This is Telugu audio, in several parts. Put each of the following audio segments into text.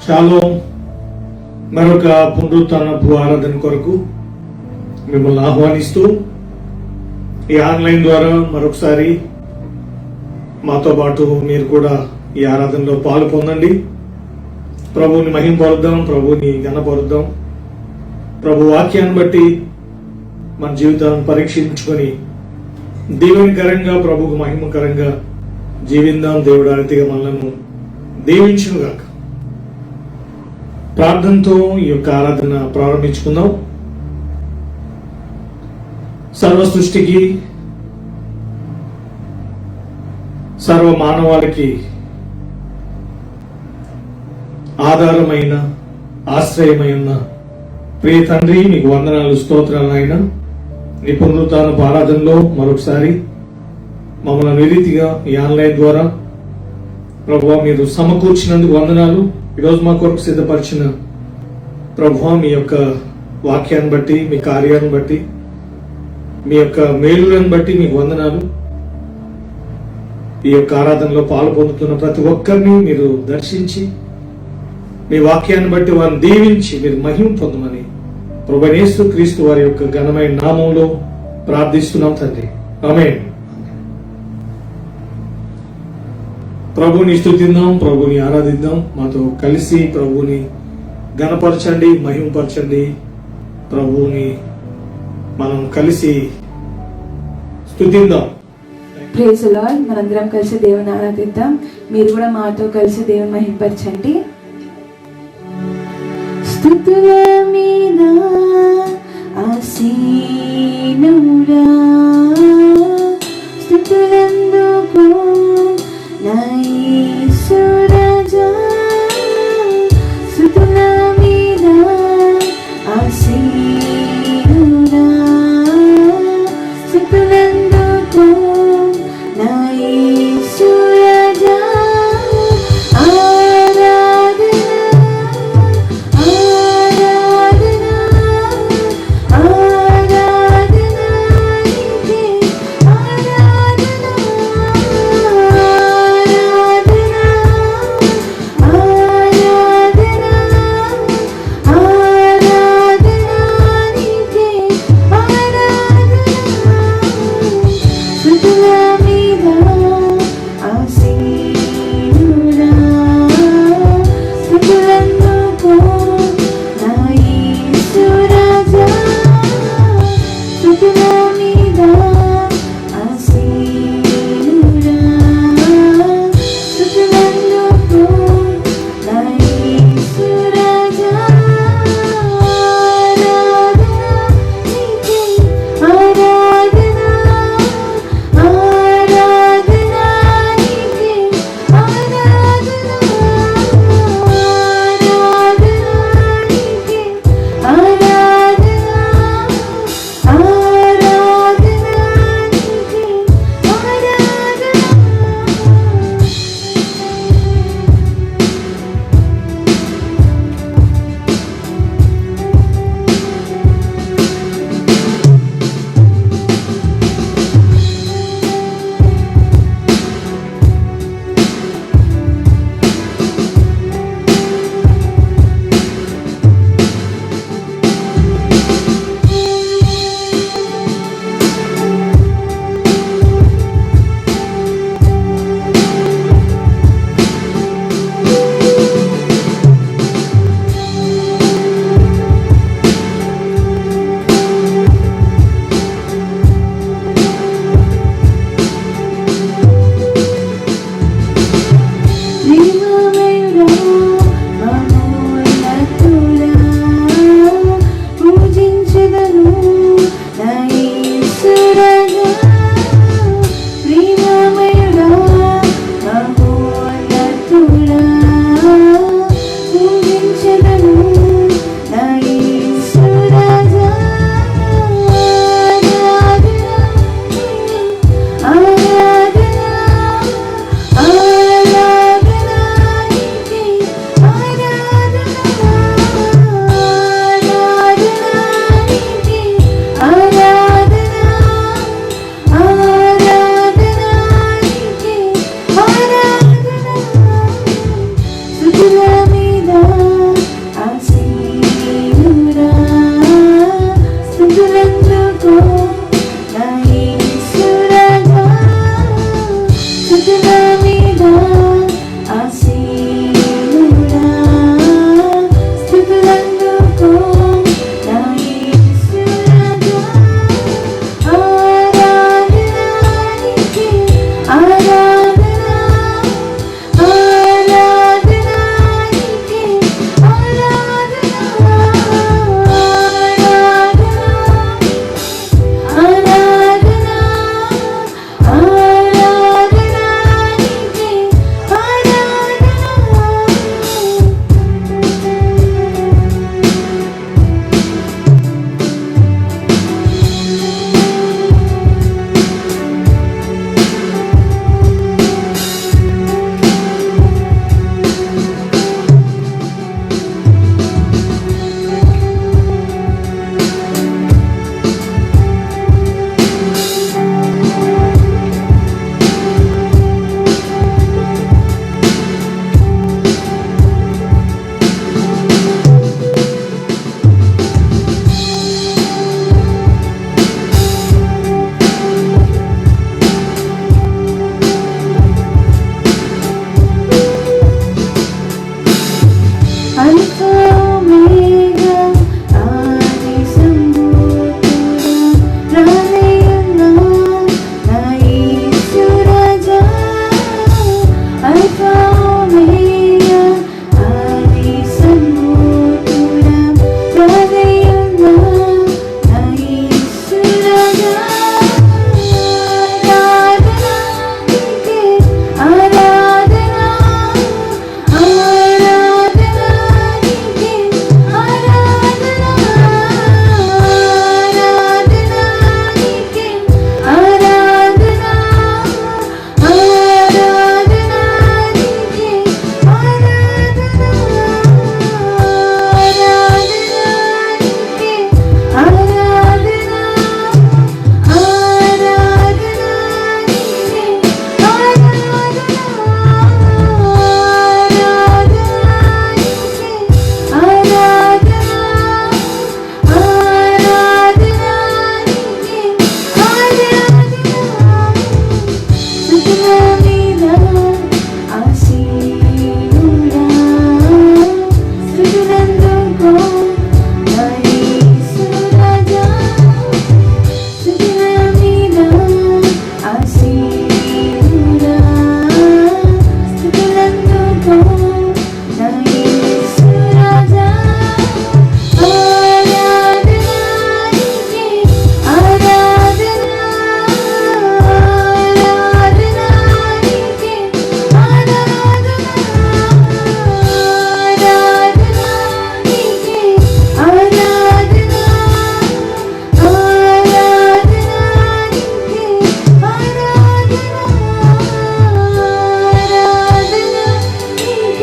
షాలోమ్. మరొక పునరుత్థానపు ఆరాధన కొరకు మిమ్మల్ని ఆహ్వానిస్తూ ఈ ఆన్లైన్ ద్వారా మరొకసారి మాతో పాటు మీరు కూడా ఈ ఆరాధనలో పాలు పొందండి. ప్రభువుని మహింపరుద్దాం, ప్రభువుని ఘనపరుద్దాం. ప్రభు వాక్యాన్ని బట్టి మన జీవితాన్ని పరీక్షించుకొని దీవెనకరంగా, ప్రభువుకు మహిమకరంగా జీవిద్దాం. దేవుడు అతిగా మనలను దీవించునుగాక. ప్రార్థనతో ఈ యొక్క ఆరాధన ప్రారంభించుకుందాం. సర్వ సృష్టికి, సర్వ మానవాళికి ఆధారమైన, ఆశ్రయమైన ప్రియ తండ్రి, మీకు వందనాలు, స్తోత్రాలు. ఆయన నీ పునరుత్థానపు ఆరాధనలో మరొకసారి మమ్మల్ని ఈ రీతిగా ఈ ఆన్లైన్ ద్వారా ప్రభువా మీరు సమకూర్చినందుకు వందనాలు. ఈరోజు మా కొరకు సిద్ధపరిచిన ప్రభువా మీ యొక్క వాక్యాన్ని బట్టి, మీ కార్యాన్ని బట్టి, మీ యొక్క మేలులను బట్టి మీకు వందనాలు. ఈ యొక్క ఆరాధనలో పాలు పొందుతున్న ప్రతి ఒక్కరిని మీరు దర్శించి మీ వాక్యాన్ని బట్టి వారిని దీవించి మీరు మహిమ పొందమని ప్రభువైన యేసు క్రీస్తు వారి యొక్క ఘనమైన నామంలో ప్రార్థిస్తున్నాం తండ్రి. ఆమేన్. ప్రభుని స్తుతిద్దాం, ప్రభుని ఆరాధిద్దాం. మాతో కలిసి ప్రభుని ఘనపరచండి, మహిమపరచండి. ప్రభుని మనం కలిసి స్తుతిద్దాం. Praise the lord. మనందరం కలిసి దేవుని ఆరాధిద్దాం. మీరు కూడా మాతో కలిసి దేవుని మహింపరచండి. స్తుతుల మీద ఆసీనుడా, స్తుతులందుకు నా యేసు రాజా, స్తుతుల మీద ఆసీనుడా, స్తుతులందుకు నా యేసు రాజా. ఆరాధన ఆరాధన ఆరాధన అల్ఫా ఒమేగా ఆది సంభూతుడా రానయ్యున్నా నా యేసు రాజా. అల్ఫా ఒమేగా ఆది సంభూతుడా రానయ్యున్నా నా యేసు రాజా. ఆరాధనా నీకే ఆరాధనా, ఆరాధనా నీకే ఆరాధనా, ఆరాధనా నీకే ఆరాధనా, ఆరాధనా నీకే ఆరాధనా, ఆరాధనా నీకే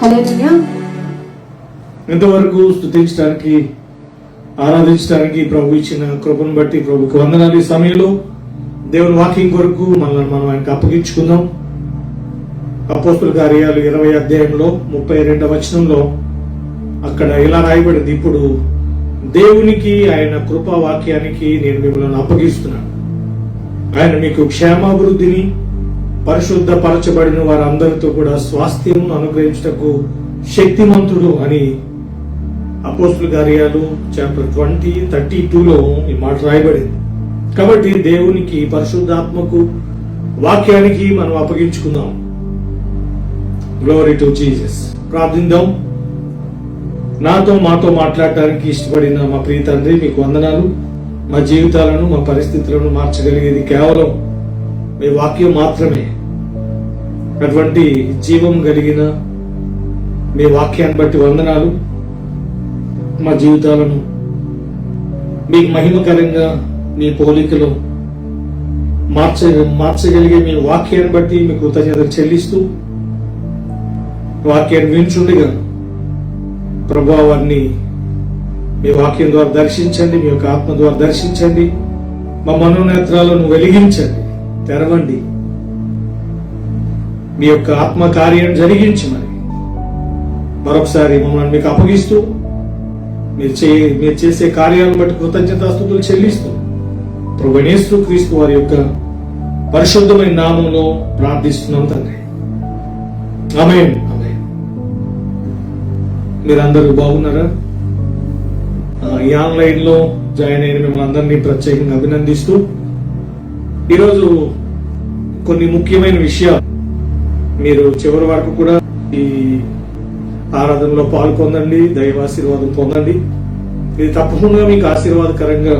హల్లెలూయా. ఇంతవరకు స్తుతించడానికి, ఆరాధించడానికి ప్రభు ఇచ్చిన కృపను బట్టి ప్రభుకు వందనాలు. ఈ సమయంలో దేవుని వాక్యం కొరకు మనల్ని మనం ఆయనకు అప్పగించుకుందాం. అపోస్తుల కార్యాలు 20 అధ్యాయంలో 32వ వచనంలో అక్కడ ఇలా రాయబడింది, ఇప్పుడు దేవునికి ఆయన కృపా వాక్యానికి నేను మిమ్మల్ని అప్పగిస్తున్నాను. ఆయన మీకు క్షేమాభివృద్ధిని, పరిశుద్ధ పరచబడిన వారందరితో కూడా స్వాస్థ్యం అనుగ్రహించటకు శక్తిమంతుడు అని అపోస్తుల కార్యాలు చాప్టర్ 20:32లో ఈ మాట రాయబడింది. కాబట్టి దేవునికి, పరిశుద్ధాత్మకు, వాక్యానికి మనం అప్పగించుకుందాం. Glory to Jesus. ప్రార్థిద్దాం. నాతో మాతో మాట్లాడటానికి ఇష్టపడిన మా ప్రియ తండ్రి, మీకు వందనాలు. మా జీవితాలను, మా పరిస్థితులను మార్చగలిగేది కేవలం మీ వాక్యం మాత్రమే. అటువంటి జీవం కలిగిన మీ వాక్యాన్ని బట్టి వందనాలు. మా జీవితాలను మీకు మహిమకరంగా మీ పోలికలో మార్చగలిగే మీ వాక్యాన్ని బట్టి మీకు కృతజ్ఞతలు చెల్లిస్తూ, వాక్యాన్ని వించుండగా ప్రభావాన్ని మీ వాక్యం ద్వారా దర్శించండి, మీ యొక్క ఆత్మ ద్వారా దర్శించండి. మా మనోనేత్రాలను వెలిగించండి, తెరవండి. మీ యొక్క ఆత్మ కార్యం జరిగించి మరొకసారి మమ్మల్ని మీకు అప్పగిస్తూ, మీరు చేసే కార్యాలను బట్టి కృతజ్ఞతాస్తుతులు చెల్లిస్తూ ప్రభువైన యేసుక్రీస్తు వారి యొక్క పరిశుద్ధమైన నామంలో ప్రార్థిస్తున్నాం తండ్రి. ఆమేన్. ఆమేన్. మీరందరూ బాగున్నారా? ఈ ఆన్లైన్ లో జాయిన్ అయిన మిమ్మల్ని అందరినీ ప్రత్యేకంగా అభినందిస్తూ, ఈరోజు కొన్ని ముఖ్యమైన విషయాలు మీరు చివరి వరకు కూడా ఈ ఆరాధనలో పాల్పొందండి, దైవాశీర్వాదం పొందండి. ఇది తప్పకుండా మీకు ఆశీర్వాదకరంగా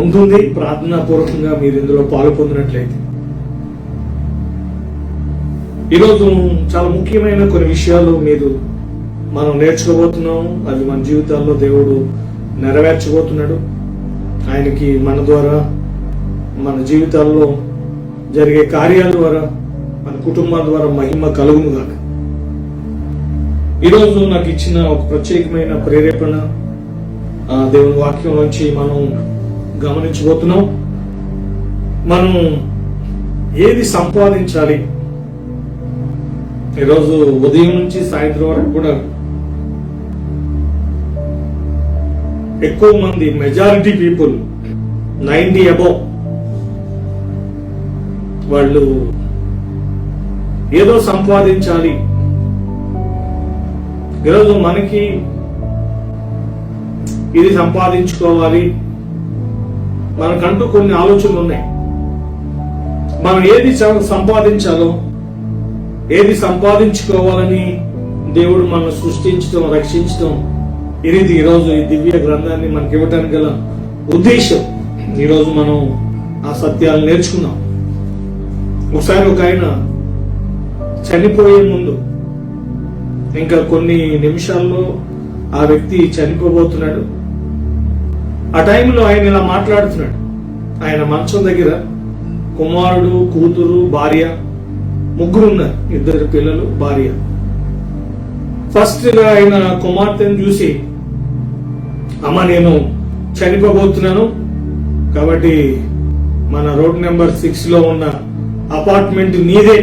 ఉంటుంది. ప్రార్థనాపూర్వకంగా మీరు ఇందులో పాల్పొందినట్లయితే ఈరోజు చాలా ముఖ్యమైన కొన్ని విషయాలు మనం నేర్చుకోబోతున్నాం. అవి మన జీవితాల్లో దేవుడు నెరవేర్చబోతున్నాడు. ఆయనకి మన ద్వారా, మన జీవితాల్లో జరిగే కార్యాల ద్వారా, మన కుటుంబాల ద్వారా మహిమ కలుగును గాక. ఈరోజు నాకు ఇచ్చిన ఒక ప్రత్యేకమైన ప్రేరేపణ దేవుని వాక్యం నుంచి మనం గమనించబోతున్నాం. మనం ఏది సంపాదించాలి? ఈరోజు ఉదయం నుంచి సాయంత్రం వరకు కూడా ఎక్కువ మంది, మెజారిటీ పీపుల్ 90 అబౌవ్ వాళ్ళు ఏదో సంపాదించాలి. ఈరోజు మనకి ఇది సంపాదించుకోవాలి, మనకంటూ కొన్ని ఆలోచనలు ఉన్నాయి. మనం ఏది సంపాదించాలో, ఏది సంపాదించుకోవాలని దేవుడు మనం సృష్టించడం, రక్షించడం, ఇది ఈరోజు ఈ దివ్య గ్రంథాన్ని మనకి ఇవ్వటానికి గల ఉద్దేశం. ఈరోజు మనం ఆ సత్యాలు నేర్చుకున్నాం. ఒకసారి ఒక ఆయన చనిపోయే ముందు, ఇంకా కొన్ని నిమిషాల్లో ఆ వ్యక్తి చనిపోబోతున్నాడు. ఆ టైంలో ఆయన ఇలా మాట్లాడుతున్నాడు. ఆయన మంచం దగ్గర కుమారుడు, కూతురు, భార్య, ముగ్గురు ఉన్నారు. 2 పిల్లలు, భార్య. ఫస్ట్ గా ఆయన కుమార్తెను చూసి, అమ్మ నేను చనిపోబోతున్నాను కాబట్టి మన రోడ్ నెంబర్ 6 లో ఉన్న అపార్ట్మెంట్ నీదే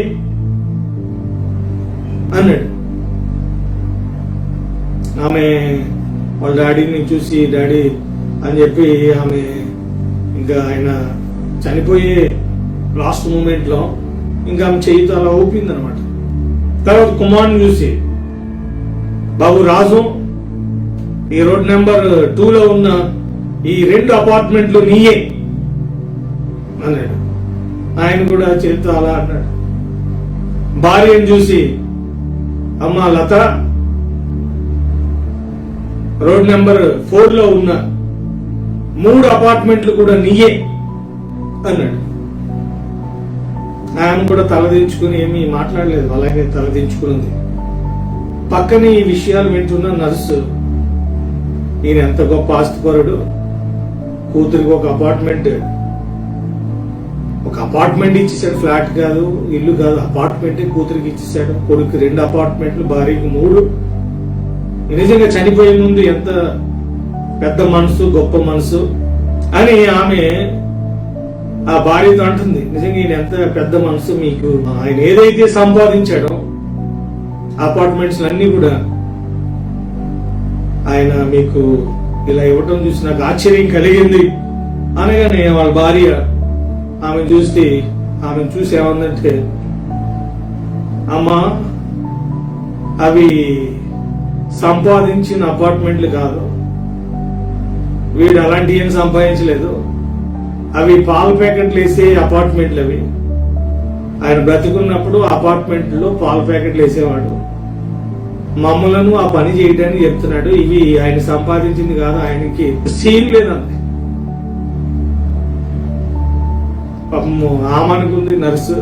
అన్నాడు. ఆమె వాళ్ళ డాడీని చూసి, డాడీ అని చెప్పి ఆమె ఇంకా ఆయన చనిపోయే లాస్ట్ మూమెంట్ లో ఇంకా ఆమె చేయితో అలా ఊపింది అనమాట. తర్వాత కుమారుని చూసి, బాబు రాజు, ఈ రోడ్ నెంబర్ 2 లో ఉన్న ఈ 2 అపార్ట్మెంట్లు నీయే అన్నాడు. ఆయన కూడా చేతితో అలా అన్నాడు. భార్యను చూసి, అమ్మ లత, రోడ్ నెంబర్ 4 లో ఉన్న 3 అపార్ట్మెంట్లు కూడా నీయే అన్నాడు. ఆయన కూడా తలదించుకుని ఏమీ మాట్లాడలేదు, అలాగే తలదించుకున్నది. పక్కన ఈ విషయాలు వింటున్న నర్సు, ఈయన ఎంత గొప్ప ఆస్తిపరుడు, కూతురికి ఒక అపార్ట్మెంట్ ఇచ్చేసాడు. ఫ్లాట్ కాదు, ఇల్లు కాదు, అపార్ట్మెంట్ కూతురికి ఇచ్చేసాడు. కొడుకు 2 అపార్ట్మెంట్లు, భార్యకి 3. నిజంగా చనిపోయే ముందు ఎంత పెద్ద మనసు, గొప్ప మనసు అని ఆమె ఆ భార్యతో అంటుంది. నిజంగా ఈయన ఎంత పెద్ద మనసు, మీకు ఆయన ఏదైతే సంపాదించాడో అపార్ట్మెంట్స్ అన్ని కూడా ఆయన మీకు ఇలా ఇవ్వటం చూసి నాకు ఆశ్చర్యం కలిగింది అనగానే వాళ్ళ భార్య ఆమెను చూసి ఏమందంటే, అమ్మా అవి సంపాదించిన అపార్ట్మెంట్లు కాదు, వీడు అలాంటి ఏం సంపాదించలేదు, అవి పాల ప్యాకెట్లు వేసే అపార్ట్మెంట్లు. అవి ఆయన బ్రతుకున్నప్పుడు అపార్ట్మెంట్లో పాల ప్యాకెట్లు వేసేవాడు, మమ్మలను ఆ పని చేయడానికి చెప్తున్నాడు. ఇవి ఆయన సంపాదించింది కాదు, ఆయనకి సీన్ లేదండి. పాపము ఆమెనుకుంది నర్సు,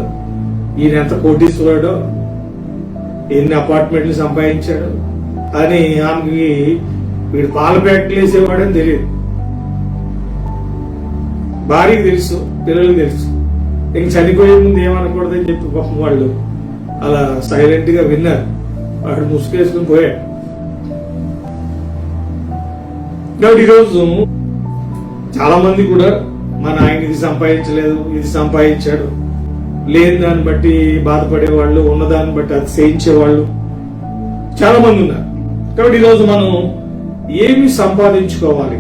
ఈయన ఎంత కోటీశ్వరుడో, ఎన్ని అపార్ట్మెంట్లు సంపాదించాడు అని. ఆమెకి వీడు పాల ప్యాకెట్లు వేసేవాడని తెలియదు. భార్యకి తెలుసు, పిల్లలకి తెలుసు. ఇంక చనిపోయే ముందు ఏమనకూడదని చెప్పి పాపం వాళ్ళు అలా సైలెంట్ గా విన్నారు. వాడు ముసుకేసుకుని పోయాడు. కాబట్టి ఈరోజు చాలా మంది కూడా మన ఆయన ఇది సంపాదించలేదు, ఇది సంపాదించాడు, లేని దాన్ని బట్టి బాధపడేవాళ్ళు, ఉన్నదాన్ని బట్టి అతిశయించేవాళ్ళు చాలా మంది ఉన్నారు. కాబట్టి ఈరోజు మనం ఏమి సంపాదించుకోవాలి?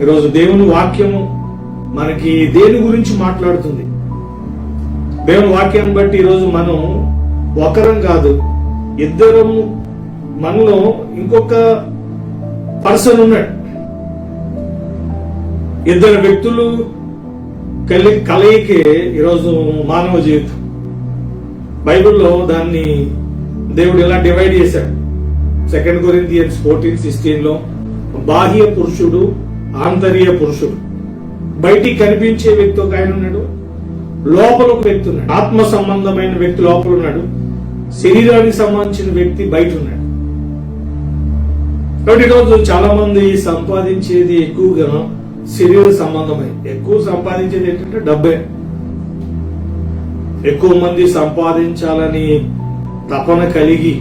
ఈరోజు దేవుని వాక్యము మనకి దేని గురించి మాట్లాడుతుంది? దేవుని వాక్యాన్ని బట్టి ఈరోజు మనం ఒకరం కాదు, 2 మనలో ఇంకొక పర్సన్ ఉన్నాడు. 2 వ్యక్తులు కలయికే ఈరోజు మానవ జీవితం. బైబిల్లో దాన్ని దేవుడు ఎలా డివైడ్ చేశాడు? 2 కొరింథియన్స్ 14:16 లో బాహ్య పురుషుడు, ఆంతర్య పురుషుడు. బయటికి కనిపించే వ్యక్తి ఒక ఆయన ఉన్నాడు, లోపల ఒక వ్యక్తి ఉన్నాడు. ఆత్మ సంబంధమైన వ్యక్తి లోపల ఉన్నాడు, శరీరానికి సంబంధించిన వ్యక్తి బయట ఉన్నాడు. కాబట్టి ఈరోజు చాలా మంది సంపాదించేది ఎక్కువగా శరీర సంబంధమై, ఎక్కువ సంపాదించేది ఏంటంటే డబ్బే. ఎక్కువ మంది సంపాదించాలని తపన కలిగి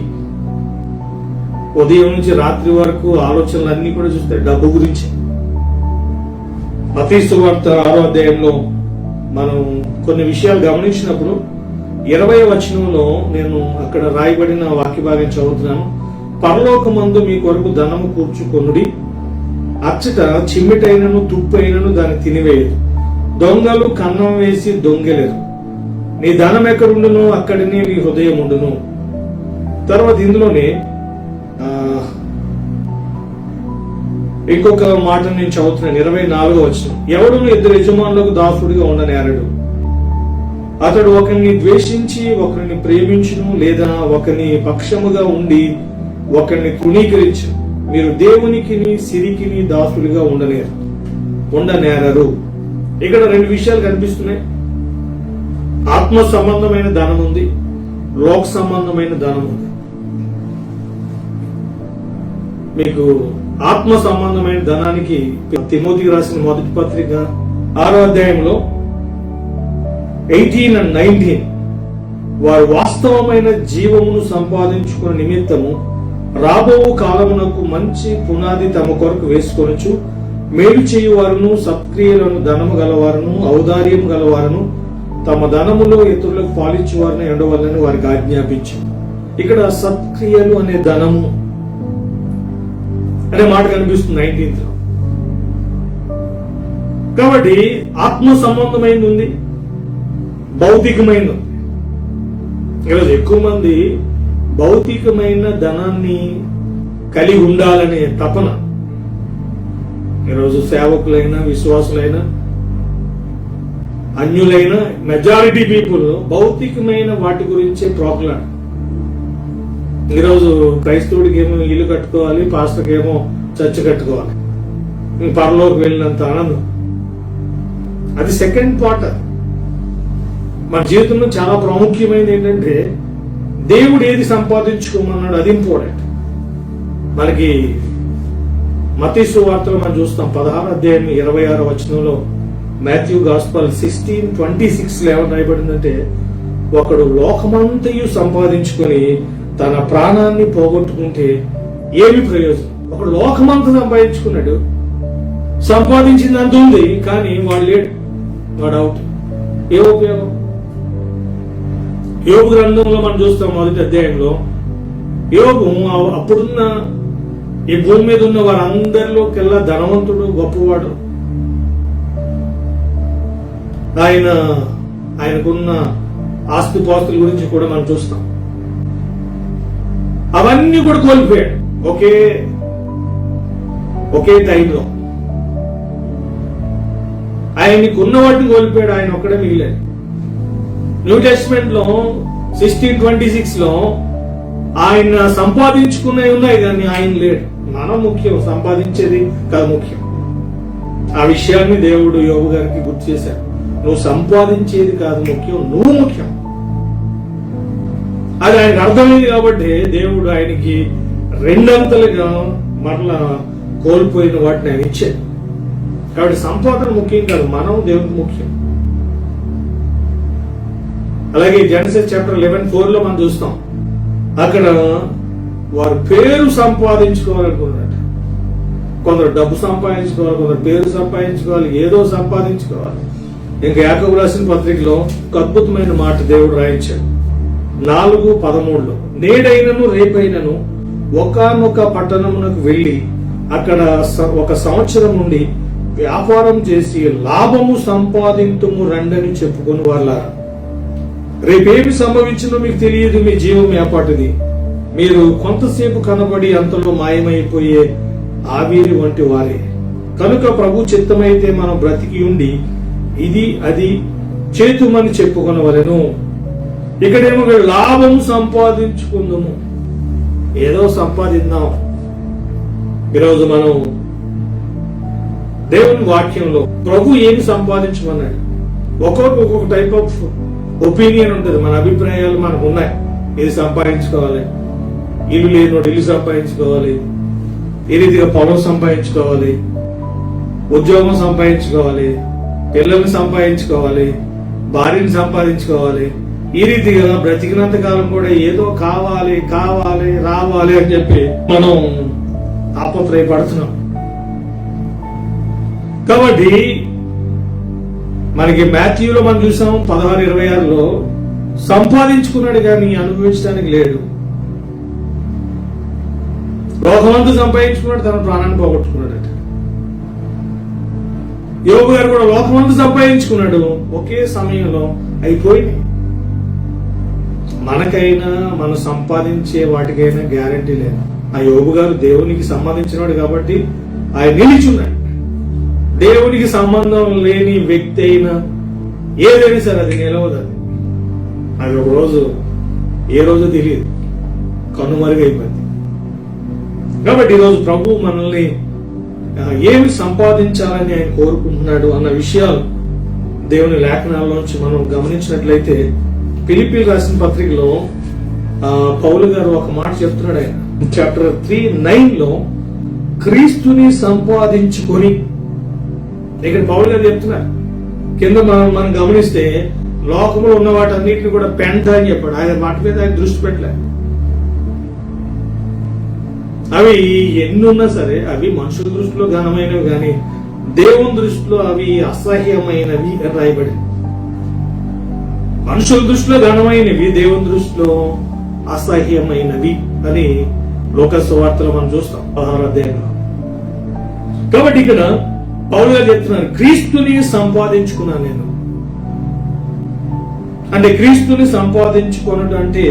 ఉదయం నుంచి రాత్రి వరకు ఆలోచనలు అన్ని కూడా చూస్తే డబ్బు గురించి. మత్తయి సువార్త 6వ అధ్యాయంలో మనం కొన్ని విషయాలు గమనించినప్పుడు 20వ వచనంలో నేను అక్కడ రాయబడిన వాక్య భాగం చదువుతున్నాను. పరలోకమందు మీ కొరకు ధనము కూర్చుకొనుడి, అచ్చట చిమ్మిటైనను తుప్పైనను దాన్ని తినివేయదు, దొంగలు కన్నం వేసి దొంగలేరు. నీ ధనం ఎక్కడుండును అక్కడనే నీ హృదయం ఉండును. తర్వాత ఇందులోనే ఇంకొక మాట నేను చదువుతున్నాను. 24వ వచనం, ఎవడును ఇద్దరు యజమానులకు దాసుడిగా ఉండనేరడు. అతడు ఒకరిని ద్వేషించి ఒకరిని ప్రేమించును, లేదా ఒకరిని పక్షముగా ఉండి ఒకరిని తృణీకరించు. మీరు దేవునికిని సిరికిని దాసులుగా ఉండనేరరు. ఇక్కడ రెండు విషయాలు కనిపిస్తున్నాయి. ఆత్మ సంబంధమైన ధనం ఉంది, లోక సంబంధమైన ధనం ఉంది. మీకు ఆత్మ సంబంధమైన ధనానికి తిమోతికి రాసిన మొదటి పత్రిక 6వ అధ్యాయంలో 18 and 19, వారు వాస్తవమైన జీవమును సంపాదించుకున్న నిమిత్తము రాబో కాలమునకు మంచి పునాది తమ కొరకు వేసుకొనొచ్చు, మేలు చేయువారును సత్క్రియలను ధనము గలవారును ఔదార్యము గలవారును తమ ధనములో ఇతరులకు పాలించువారిని ఎండవల్లని వారికి ఆజ్ఞాపించు. ఇక్కడ సత్క్రియలు అనే ధనము అనే మాట కనిపిస్తుంది 19th లో. కాబట్టి ఆత్మ సంబంధమైనది ఉంది, భౌతికమైనది ఉంది. ఈరోజు ఎక్కువ మంది భౌతికమైన ధనాన్ని కలిగి ఉండాలనే తపన. ఈరోజు సేవకులైనా విశ్వాసులైనా అన్యులైన మెజారిటీ పీపుల్ భౌతికమైన వాటి గురించే ప్రోగ్లాడ్. ఈరోజు క్రైస్తవుడికి ఏమో ఇల్లు కట్టుకోవాలి, పాస్టర్కి ఏమో చర్చ్ కట్టుకోవాలి, పరలోకి వెళ్ళినంత ఆనందం. అది సెకండ్ పార్ట్. మన జీవితంలో చాలా ప్రాముఖ్యమైనది ఏంటంటే దేవుడు ఏది సంపాదించుకోమన్నాడు, అది ఇంపార్టెంట్. మనకి మత్తయి సువార్తలో మనం చూస్తాం 16వ అధ్యాయం 26వ వచనంలో, మాథ్యూ గాస్పల్ 16:26 ఏమని రాయబడిందంటే, ఒకడు లోకమంతయు సంపాదించుకొని తన ప్రాణాన్ని పోగొట్టుకుంటే ఏమి ప్రయోజనం? ఒకడు లోకమంతా సంపాదించుకున్నాడు, సంపాదించింది అంత ఉంది, కానీ వాడు లేడు, వాడు అవుట్. ఏ ఉపయోగం? యోబు గ్రంథంలో మనం చూస్తాం 1వ అధ్యాయంలో, యోబు అప్పుడున్న ఈ భూమి మీద ఉన్న వారందరిలోకెల్లా ధనవంతుడు, గొప్పవాడు. ఆయనకున్న ఆస్తిపాస్తుల గురించి కూడా మనం చూస్తాం. అవన్నీ కూడా కోల్పోయాడు ఒకే టైంలో. ఆయనకు ఉన్న వాటిని కోల్పోయాడు, ఆయన ఒక్కడే మిగిలాడు. న్యూ టెస్ట్మెంట్ లో 16:26 లో ఆయన సంపాదించుకున్నవి ఉన్నాయి, కానీ ఆయన లేడు. మనం ముఖ్యం, సంపాదించేది కాదు ముఖ్యం. ఆ విషయాన్ని దేవుడు యోబు గారికి గుర్తు చేశాడు. నువ్వు సంపాదించేది కాదు ముఖ్యం, నువ్వు ముఖ్యం. అది ఆయనకు అర్థమైంది కాబట్టి దేవుడు ఆయనకి రెండంతలుగా మరలా కోల్పోయిన వాటిని ఆయన ఇచ్చాడు. కాబట్టి సంపాదన ముఖ్యం కాదు, మనం దేవునికి ముఖ్యం. అలాగే జెనసిస్ చాప్టర్ 11:4 లో మనం చూస్తాం. అక్కడ వారు పేరు సంపాదించుకోవాలనుకున్నారట. కొందరు డబ్బు సంపాదించుకోవాలి, కొందరు పేరు సంపాదించుకోవాలి, ఏదో సంపాదించుకోవాలి. ఇంకా యాకోబు రాసిన పత్రికలో ఒక అద్భుతమైన మాట దేవుడు రాయించాడు 4:13లో, నేడైనను రేపైనను ఒకానొక పట్టణమునకు వెళ్లి అక్కడ 1 సంవత్సరం నుండి వ్యాపారం చేసి లాభము సంపాదింతుము రండని చెప్పుకుని వాళ్ళారా. రేపేమి సంభవించిందో మీకు తెలియదు, మీ జీవం ఏపాటిది. మీరు కొంతసేపు కనబడి అంతలో మాయమైపోయే ఆవిరి వంటి వారే. కనుక ప్రభు చిత్తమైతే మనం బ్రతికి ఉండి ఇది అది చేతుమని చెప్పుకొనవలెను. ఇక్కడేమో లాభం సంపాదించుకుందాము, ఏదో సంపాదిద్దాం. ఈరోజు మనం దేవుని వాక్యంలో ప్రభు ఏమి సంపాదించమన్నాడు. ఒక్కొక్క టైప్ ఆఫ్ ఒపీనియన్ ఉంటుంది. మన అభిప్రాయాలు మనకు ఉన్నాయి. ఇది సంపాదించుకోవాలి, ఇల్లు లేనోడు ఇల్లు సంపాదించుకోవాలి, ఈ రీతిగా పొలం సంపాదించుకోవాలి, ఉద్యోగం సంపాదించుకోవాలి, పిల్లల్ని సంపాదించుకోవాలి, భార్యని సంపాదించుకోవాలి. ఈ రీతిగా బ్రతికినంత కాలం కూడా ఏదో కావాలి కావాలి రావాలి అని చెప్పి మనం తాపత్రయపడుతున్నాం. కాబట్టి మనకి మాథ్యూలో మనం చూసాం 16:26లో సంపాదించుకున్నాడు కానీ అనుభవించడానికి లేడు. లోకమంతా సంపాదించుకున్నాడు, తన ప్రాణాన్ని పోగొట్టుకున్నాడట. యోబు గారు కూడా లోకమంతా సంపాదించుకున్నాడు, ఒకే సమయంలో అయిపోయింది. మనకైనా మనం సంపాదించే వాటికైనా గ్యారంటీ లేదు. ఆ యోబు గారు దేవునికి సంబంధించినవాడు కాబట్టి ఆయన నిలిచున్నాడు. దేవునికి సంబంధం లేని వ్యక్తి అయినా ఏదైనా సరే అది నిలవదు. అది ఒక రోజు ఏ రోజు తెలియదు, కనుమరుగైపోయింది. కాబట్టి ఈరోజు ప్రభు మనల్ని ఏమి సంపాదించాలని ఆయన కోరుకుంటున్నాడు అన్న విషయాలు దేవుని లేఖనాల్లోంచి మనం గమనించినట్లయితే ఫిలిప్పీయులకు రాసిన పత్రికలో పౌలు గారు ఒక మాట చెప్తున్నాడు. ఆయన చాప్టర్ 3:9 క్రీస్తుని సంపాదించుకొని, ఇక్కడ పౌలు గారు చెప్తున్నారు. కింద మనం గమనిస్తే లోకంలో ఉన్న వాటన్నిటిని కూడా పెంట అని చెప్పాడు. ఆయన మాట మీద ఆయన దృష్టి పెట్టలేదు. అవి ఎన్నున్నా సరే అవి మనుషుల దృష్టిలో ఘనమైనవి కానీ దేవుని దృష్టిలో అవి అసహ్యమైనవి అని రాయబడి. మనుషుల దృష్టిలో ఘనమైనవి, దేవుని దృష్టిలో అసహ్యమైనవి అని లోకాసు వార్తలో మనం చూస్తాం 16వ అధ్యాయంలో. కాబట్టి ఇక్కడ పౌలు గారు చెప్తున్నారు, క్రీస్తుని సంపాదించుకున్నాను నేను. అంటే క్రీస్తుని సంపాదించుకోవడం అంటే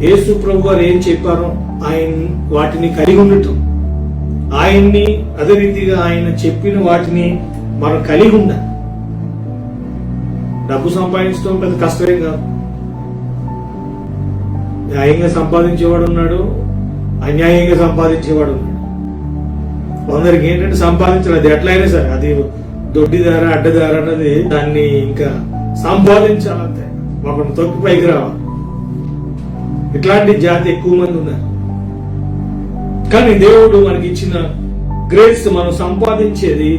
యేసు ప్రభు వారు ఏం చెప్పారో ఆయన వాటిని కలిగి ఉండటం, ఆయన్ని అదే రీతిగా ఆయన చెప్పిన వాటిని మనం కలిగి ఉండాలి. డబ్బు సంపాదించడం పెద్ద కష్టమేం కాదు. న్యాయంగా సంపాదించేవాడు ఉన్నాడు, అన్యాయంగా సంపాదించేవాడు ఉన్నాడు. కొందరికి ఏంటంటే సంపాదించాలి, అది ఎట్లయినా సరే, అది దొడ్డిదార అడ్డదార అన్నది దాన్ని ఇంకా సంపాదించాలంతే, ఒకరిని తొక్కి పైకి రావాలి. ఇట్లాంటి జాతి ఎక్కువ మంది ఉన్నారు. కానీ దేవుడు మనకి ఇచ్చిన గ్రేస్ మనం సంపాదించేది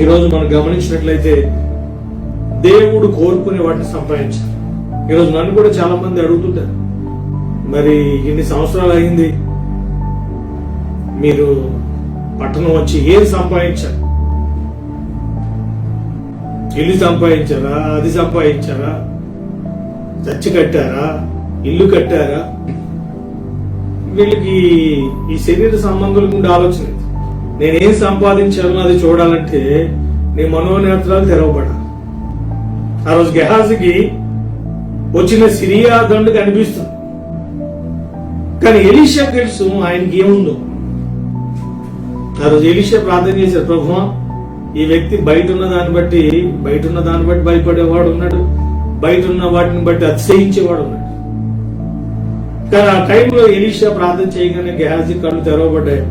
ఈరోజు మనం గమనించినట్లయితే దేవుడు కోరుకునే వాటిని సంపాదించాలి. ఈరోజు నన్ను కూడా చాలా మంది అడుగుతుంటారు, మరి ఇన్ని సంవత్సరాలు అయింది మీరు పట్టణం వచ్చి ఏం సంపాదించారు? ఇల్లు సంపాదించారా, అది సంపాదించారా, చర్చి కట్టారా, ఇల్లు కట్టారా? వీళ్ళకి ఈ శరీర సంబంధుల గురించి ఆలోచన. నేనేం సంపాదించాను అది చూడాలంటే నీ మనోనేత్రాలు తెరవబడాలి. ఆ రోజు గెహాజీకి వచ్చిన సిరియా దండు కనిపిస్తుంది, కానీ ఎలీషా తెలుసు ఆయనకి ఏముందో. ఆ రోజు ఎలీషా ప్రార్థన చేశారు, ప్రభువా ఈ వ్యక్తి బయట ఉన్న దాన్ని బట్టి భయపడేవాడు ఉన్నాడు, బయట ఉన్న వాటిని బట్టి అతిశయించేవాడు ఉన్నాడు. కానీ ఆ టైంలో ఎలీషా ప్రార్థన చేయగానే గెహాజీ కళ్ళు తెరవబడ్డాయి.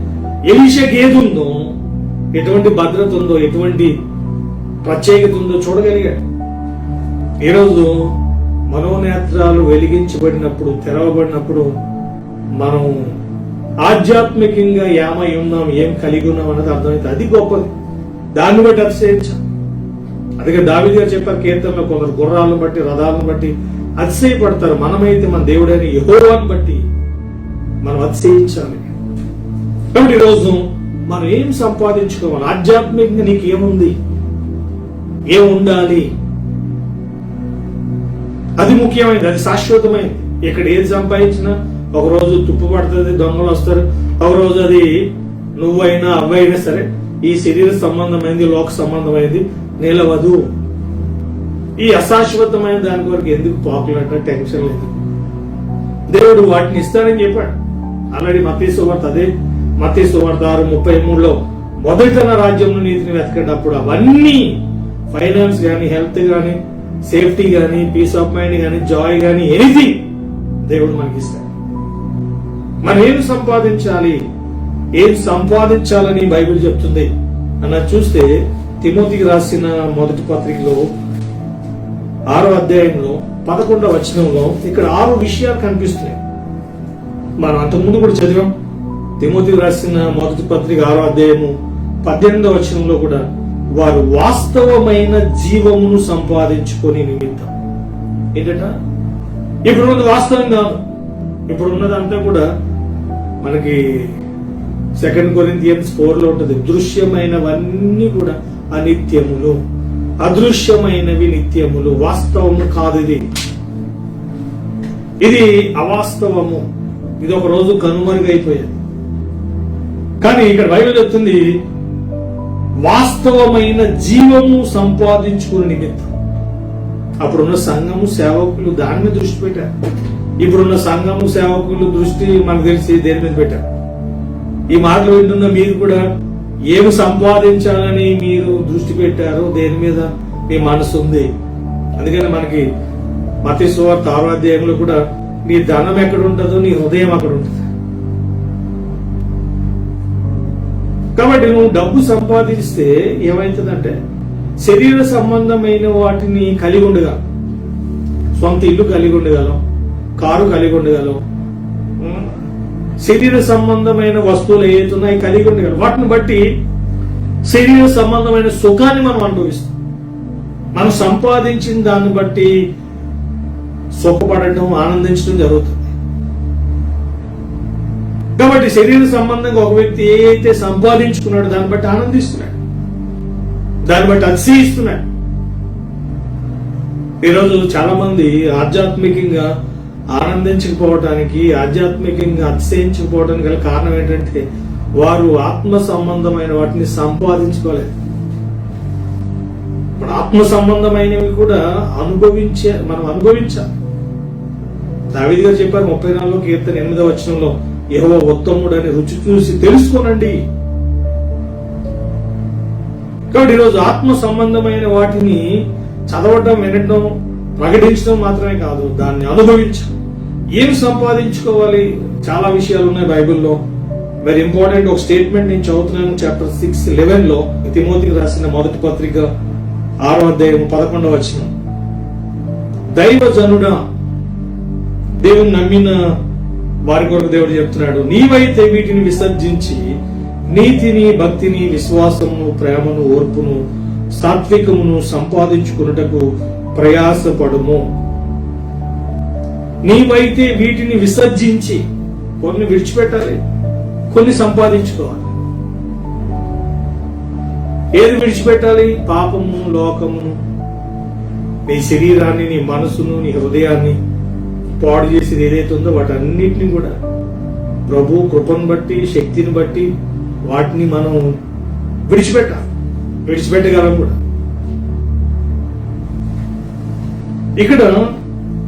ఎలీషాకి ఏది ఉందో, ఎటువంటి భద్రత ఉందో, ఎటువంటి ప్రత్యేకత ఉందో చూడగలిగాడు. ఈరోజు మనోనేత్రాలు వెలిగించబడినప్పుడు, తెరవబడినప్పుడు మనం ఆధ్యాత్మికంగా ఏమై ఉన్నాం, ఏం కలిగి ఉన్నాం అన్నది అర్థమైతే అది గొప్పది. దాన్ని బట్టి అతిశయించాం. అందుకే దావీదు గారు చెప్పారు కీర్తనలో, కొందరు గుర్రాలను బట్టి రథాలను బట్టి అతిశయపడతారు, మనమైతే మన దేవుడైన యెహోవాను బట్టి మనం అతిశయించాలి. కాబట్టి ఈరోజు మనం ఏం సంపాదించుకోవాలి? ఆధ్యాత్మికంగా నీకు ఏముంది, ఏం ఉండాలి, అది ముఖ్యమైనది, అది శాశ్వతమైనది. ఇక్కడ ఏది సంపాదించినా ఒక రోజు తుప్పు పడుతుంది, దొంగలు వస్తారు. ఒక రోజు అది నువ్వైనా అవ్వైనా సరే ఈ శరీర సంబంధమైనది, లోక సంబంధమైనది నిలవదు. ఈ అశాశ్వతమైన దాని కొరకు ఎందుకు పాకులంటే టెన్షన్ లేదు. దేవుడు వాటిని ఇస్తాడని చెప్పాడు ఆల్రెడీ. మత్తయి సువార్త 6:33 మొదట నా రాజ్యం నీతిని వెతకడప్పుడు అవన్నీ ఫైనాన్స్ గానీ, హెల్త్ గానీ, సేఫ్టీ గానీ, పీస్ ఆఫ్ మైండ్ గానీ, జాయ్ గానీ, ఎనీథింగ్ దేవుడు మనకి ఇస్తాడు. మనం ఏం సంపాదించాలని బైబిల్ చెప్తుంది అన్నది చూస్తే తిమోతికి రాసిన మొదటి పత్రికలో 6వ అధ్యాయంలో 11వ వచనంలో ఇక్కడ 6 విషయాలు కనిపిస్తున్నాయి. మనం అంతకుముందు కూడా చదివాం. తిమోతికి రాసిన మొదటి పత్రిక 6వ అధ్యాయము 18వ వచనంలో కూడా వారు వాస్తవమైన జీవమును సంపాదించుకొని నిమిత్తం. ఏంటట? ఇప్పుడున్నది వాస్తవం కాదు. ఇప్పుడున్నదంతా కూడా మనకి 2 కొరింథియన్స్ 4లో ఉంటుంది, దృశ్యమైనవన్నీ కూడా అనిత్యములు. అదృశ్యమైనవి నిత్యములు. వాస్తవము కాదు ఇది, ఇది అవాస్తవము. ఇది ఒక రోజు కనుమరుగైపోయేది. కానీ ఇక్కడ బైబిల్ చెప్తుంది వాస్తవమైన జీవము సంపాదించుకునే నిమిత్తం. అప్పుడున్న సంఘము సేవకులు దాని మీద దృష్టి పెట్టారు. ఇప్పుడున్న సంఘము సేవకులు దృష్టి మనకు తెలిసి దేని మీద పెట్టారు. ఈ మాటలు వింటున్న మీరు కూడా ఏమి సంపాదించాలని మీరు దృష్టి పెట్టారో దేని మీద మీ మనసు ఉంది. అందుకని మనకి మత్తయి సువార్త 6వ అధ్యాయంలో కూడా నీ ధనం ఎక్కడ ఉంటుందో నీ హృదయం అక్కడ ఉంటుంది. కాబట్టి నువ్వు డబ్బు సంపాదిస్తే ఏమైతుందంటే శరీర సంబంధమైన వాటిని కలిగి ఉండగలం. సొంత ఇల్లు కలిగి ఉండగలం, కారు కలిగి ఉండగలం, శరీర సంబంధమైన వస్తువులు ఏవైతున్నాయి కలిగి ఉండగలం. వాటిని బట్టి శరీర సంబంధమైన సుఖాన్ని మనం అనుభవిస్తాం. మనం సంపాదించిన దాన్ని బట్టి సుఖపడటం, ఆనందించడం జరుగుతుంది. కాబట్టి శరీర సంబంధంగా ఒక వ్యక్తి ఏ అయితే సంపాదించుకున్నాడో దాన్ని బట్టి ఆనందిస్తున్నాడు, దాన్ని బట్టి అతిశయిస్తున్నాడు. ఈరోజు చాలా మంది ఆధ్యాత్మికంగా ఆనందించకపోవటానికి, ఆధ్యాత్మికంగా అతిశయించకపోవడానికి గల కారణం ఏంటంటే వారు ఆత్మ సంబంధమైన వాటిని సంపాదించుకోలేదు. ఇప్పుడు ఆత్మ సంబంధమైనవి కూడా మనం అనుభవించాలి. దావీదు గారు చెప్పారు 34వ కీర్తన 8వ వచనంలో, యెహోవా ఉత్తముడు అని రుచి చూసి తెలుసుకోనండి. కాబట్టి ఈరోజు ఆత్మ సంబంధమైన వాటిని చదవటం, వినటం, ప్రకటించడం మాత్రమే కాదు, దాన్ని అనుభవించాలి. ఏమి సంపాదించుకోవాలి? చాలా విషయాలు ఉన్నాయి బైబిల్లో. వెరీ ఇంపార్టెంట్ ఒక స్టేట్మెంట్ నేను చదువుతున్నాను. చాప్టర్ 6:11 తిమోతికి రాసిన మొదటి పత్రిక 6వ అధ్యాయం 11వ వచనం. దైవజనుడా, దేవుని నమ్మిన వారి కొరకు దేవుడు చెప్తున్నాడు, నీవైతే వీటిని విసర్జించి నీతిని, భక్తిని, విశ్వాసమును, ప్రేమను, ఓర్పును, సాత్వికమును సంపాదించుకున్నటకు ప్రయాసపడుము. నీవైతే వీటిని విసర్జించి, కొన్ని విడిచిపెట్టాలి, కొన్ని సంపాదించుకోవాలి. ఏది విడిచిపెట్టాలి? పాపము, లోకమును, నీ శరీరాన్ని, నీ మనసును, నీ హృదయాన్ని పాడు చేసేది ఏదైతే ఉందో వాటన్నిటిని కూడా ప్రభు కృపను బట్టి, శక్తిని బట్టి వాటిని మనం విడిచిపెట్టాలి, విడిచిపెట్టగలం కూడా. ఇక్కడ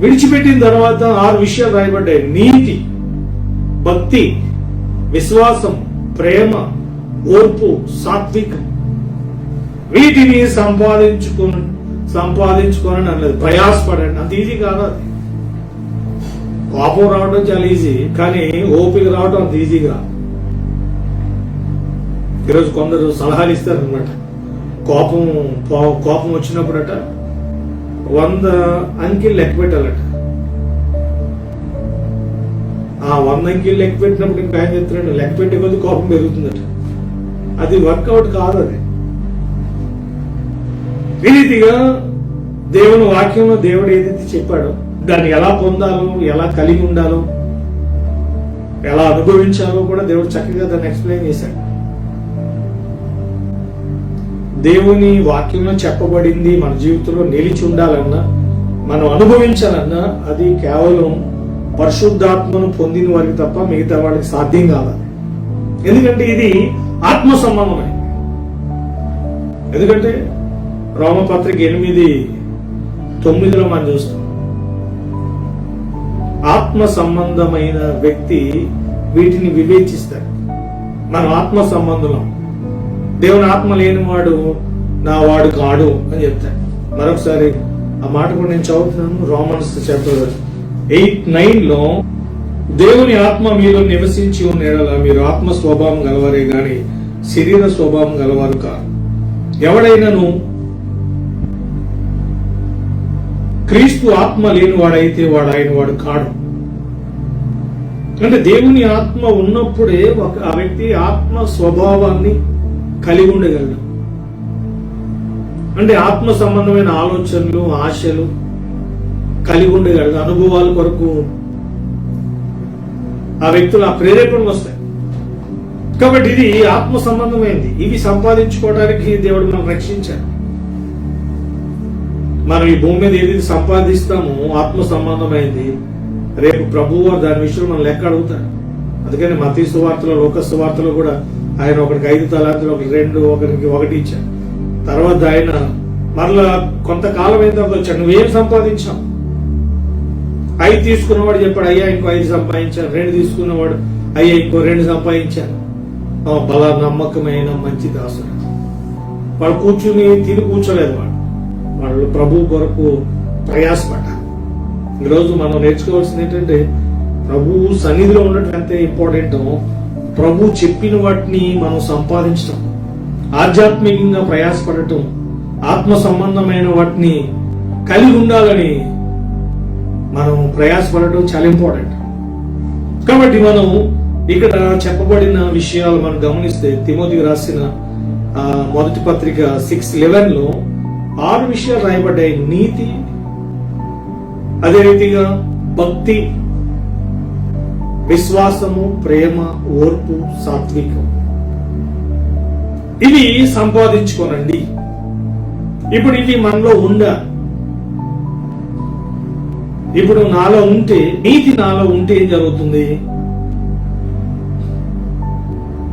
విడిచిపెట్టిన తర్వాత 6 విషయాలు రాయబడ్డాయి. నీతి, భక్తి, విశ్వాసం, ప్రేమ, ఓర్పు, సాత్వికం. వీటిని సంపాదించుకోనని అనలేదు, ప్రయాసపడండి. అంత ఈజీ కాదు అది. కోపం రావడం చాలా ఈజీ, కానీ ఓపిక రావడం అంత ఈజీగా. ఈరోజు కొందరు సలహాలు ఇస్తారు అనమాట. కోపం వచ్చినప్పుడట 100 అంకెలు లెక్క పెట్టాలట. ఆ 100 అంకెలు లెక్క పెట్టినప్పుడు ఇంకా ఆయన చెప్తున్నాడు, లెక్క పెట్టే కొద్ది కోపం పెరుగుతుందట. అది వర్కౌట్ కాదు. అది ఈ రీతిగా దేవుని వాక్యంలో దేవుడు ఏదైతే చెప్పాడో దాన్ని ఎలా పొందాలో, ఎలా కలిగి ఉండాలో, ఎలా అనుభవించాలో కూడా దేవుడు చక్కగా దాన్ని ఎక్స్ప్లెయిన్ చేశాడు. దేవుని వాక్యంలో చెప్పబడింది మన జీవితంలో నిలిచి ఉండాలన్నా, మనం అనుభవించాలన్నా అది కేవలం పరిశుద్ధాత్మను పొందిన వారికి తప్ప మిగతా వాళ్ళకి సాధ్యం కాదు. ఎందుకంటే ఇది ఆత్మ సంబంధమే. ఎందుకంటే రోమపత్రిక 8:9 మనం చూస్తాం, ఆత్మ సంబంధమైన వ్యక్తి వీటిని వివేచిస్తాడు. మనం ఆత్మ సంబంధంలో, దేవుని ఆత్మ లేనివాడు నా వాడు కాడు అని చెప్తాడు. మరొకసారి ఆ మాట కూడా నేను చదువుతున్నాను. రోమన్స్ చాప్టర్ 8:9 దేవుని ఆత్మ మీలో నివసించి ఉన్న యెడల మీరు ఆత్మ స్వభావం గలవారే గాని శరీర స్వభావం గలవారు కాదు. ఎవడైనాను క్రీస్తు ఆత్మ లేని వాడైతే వాడు ఆయన వాడు కాడు. అంటే దేవుని ఆత్మ ఉన్నప్పుడే ఆ వ్యక్తి ఆత్మ స్వభావాన్ని కలిగి ఉండగలడు. అంటే ఆత్మ సంబంధమైన ఆలోచనలు, ఆశలు కలిగి ఉండగలడు. అనుభవాల కొరకు ఆ వ్యక్తులు ఆ ప్రేరేపణలు వస్తాయి. కాబట్టి ఇది ఆత్మ సంబంధమైంది. ఇవి సంపాదించుకోవడానికి దేవుడు మనం రక్షించాడు. మనం ఈ భూమి మీద ఏది సంపాదిస్తామో ఆత్మ సంబంధమైంది, రేపు ప్రభువు వారు దాని విషయంలో మనం లెక్క అడుగుతాడు. అందుకని మత్తయి సువార్తలో, లోక సువార్తలో కూడా ఆయన ఒకరికి 5 తలాంతులు, ఒకరికి 2, ఒకరికి 1 ఇచ్చాడు. తర్వాత ఆయన మరలా కొంతకాలం అయిన తర్వాత వచ్చాడు, నువ్వేం సంపాదించావు? 5 తీసుకున్నవాడు చెప్పాడు, అయ్యా ఇంకో 5 సంపాదించాను. 2 తీసుకున్నవాడు, అయ్యా ఇంకో 2 సంపాదించాను. బలా నమ్మకమైన మంచి దాసుడు. వాడు కూర్చుని తిని కూర్చోలేదు, వాళ్ళు ప్రభు కొరకు ప్రయాసపడ్డారు. ఈరోజు మనం నేర్చుకోవాల్సింది ఏంటంటే, ప్రభు సన్నిధిలో ఉండటం ఎంత ఇంపార్టెంటో, ప్రభు చెప్పిన వాటిని మనం సంపాదించడం, ఆధ్యాత్మికంగా ప్రయాసపడటం, ఆత్మ సంబంధమైన వాటిని కలిగి ఉండాలని మనం ప్రయాసపడటం చాలా ఇంపార్టెంట్. కాబట్టి మనం ఇక్కడ చెప్పబడిన విషయాలు మనం గమనిస్తే, తిమోతికి రాసిన మొదటి పత్రిక 6:11 6 విషయాలు రాయబడ్డాయి. నీతి, అదే రీతిగా భక్తి, విశ్వాసము, ప్రేమ, ఓర్పు, సాత్వికం. ఇవి సంపాదించుకోనండి. ఇప్పుడు ఇవి మనలో ఉండాలి. ఇప్పుడు నాలో ఉంటే, నీతి నాలో ఉంటే ఏం జరుగుతుంది?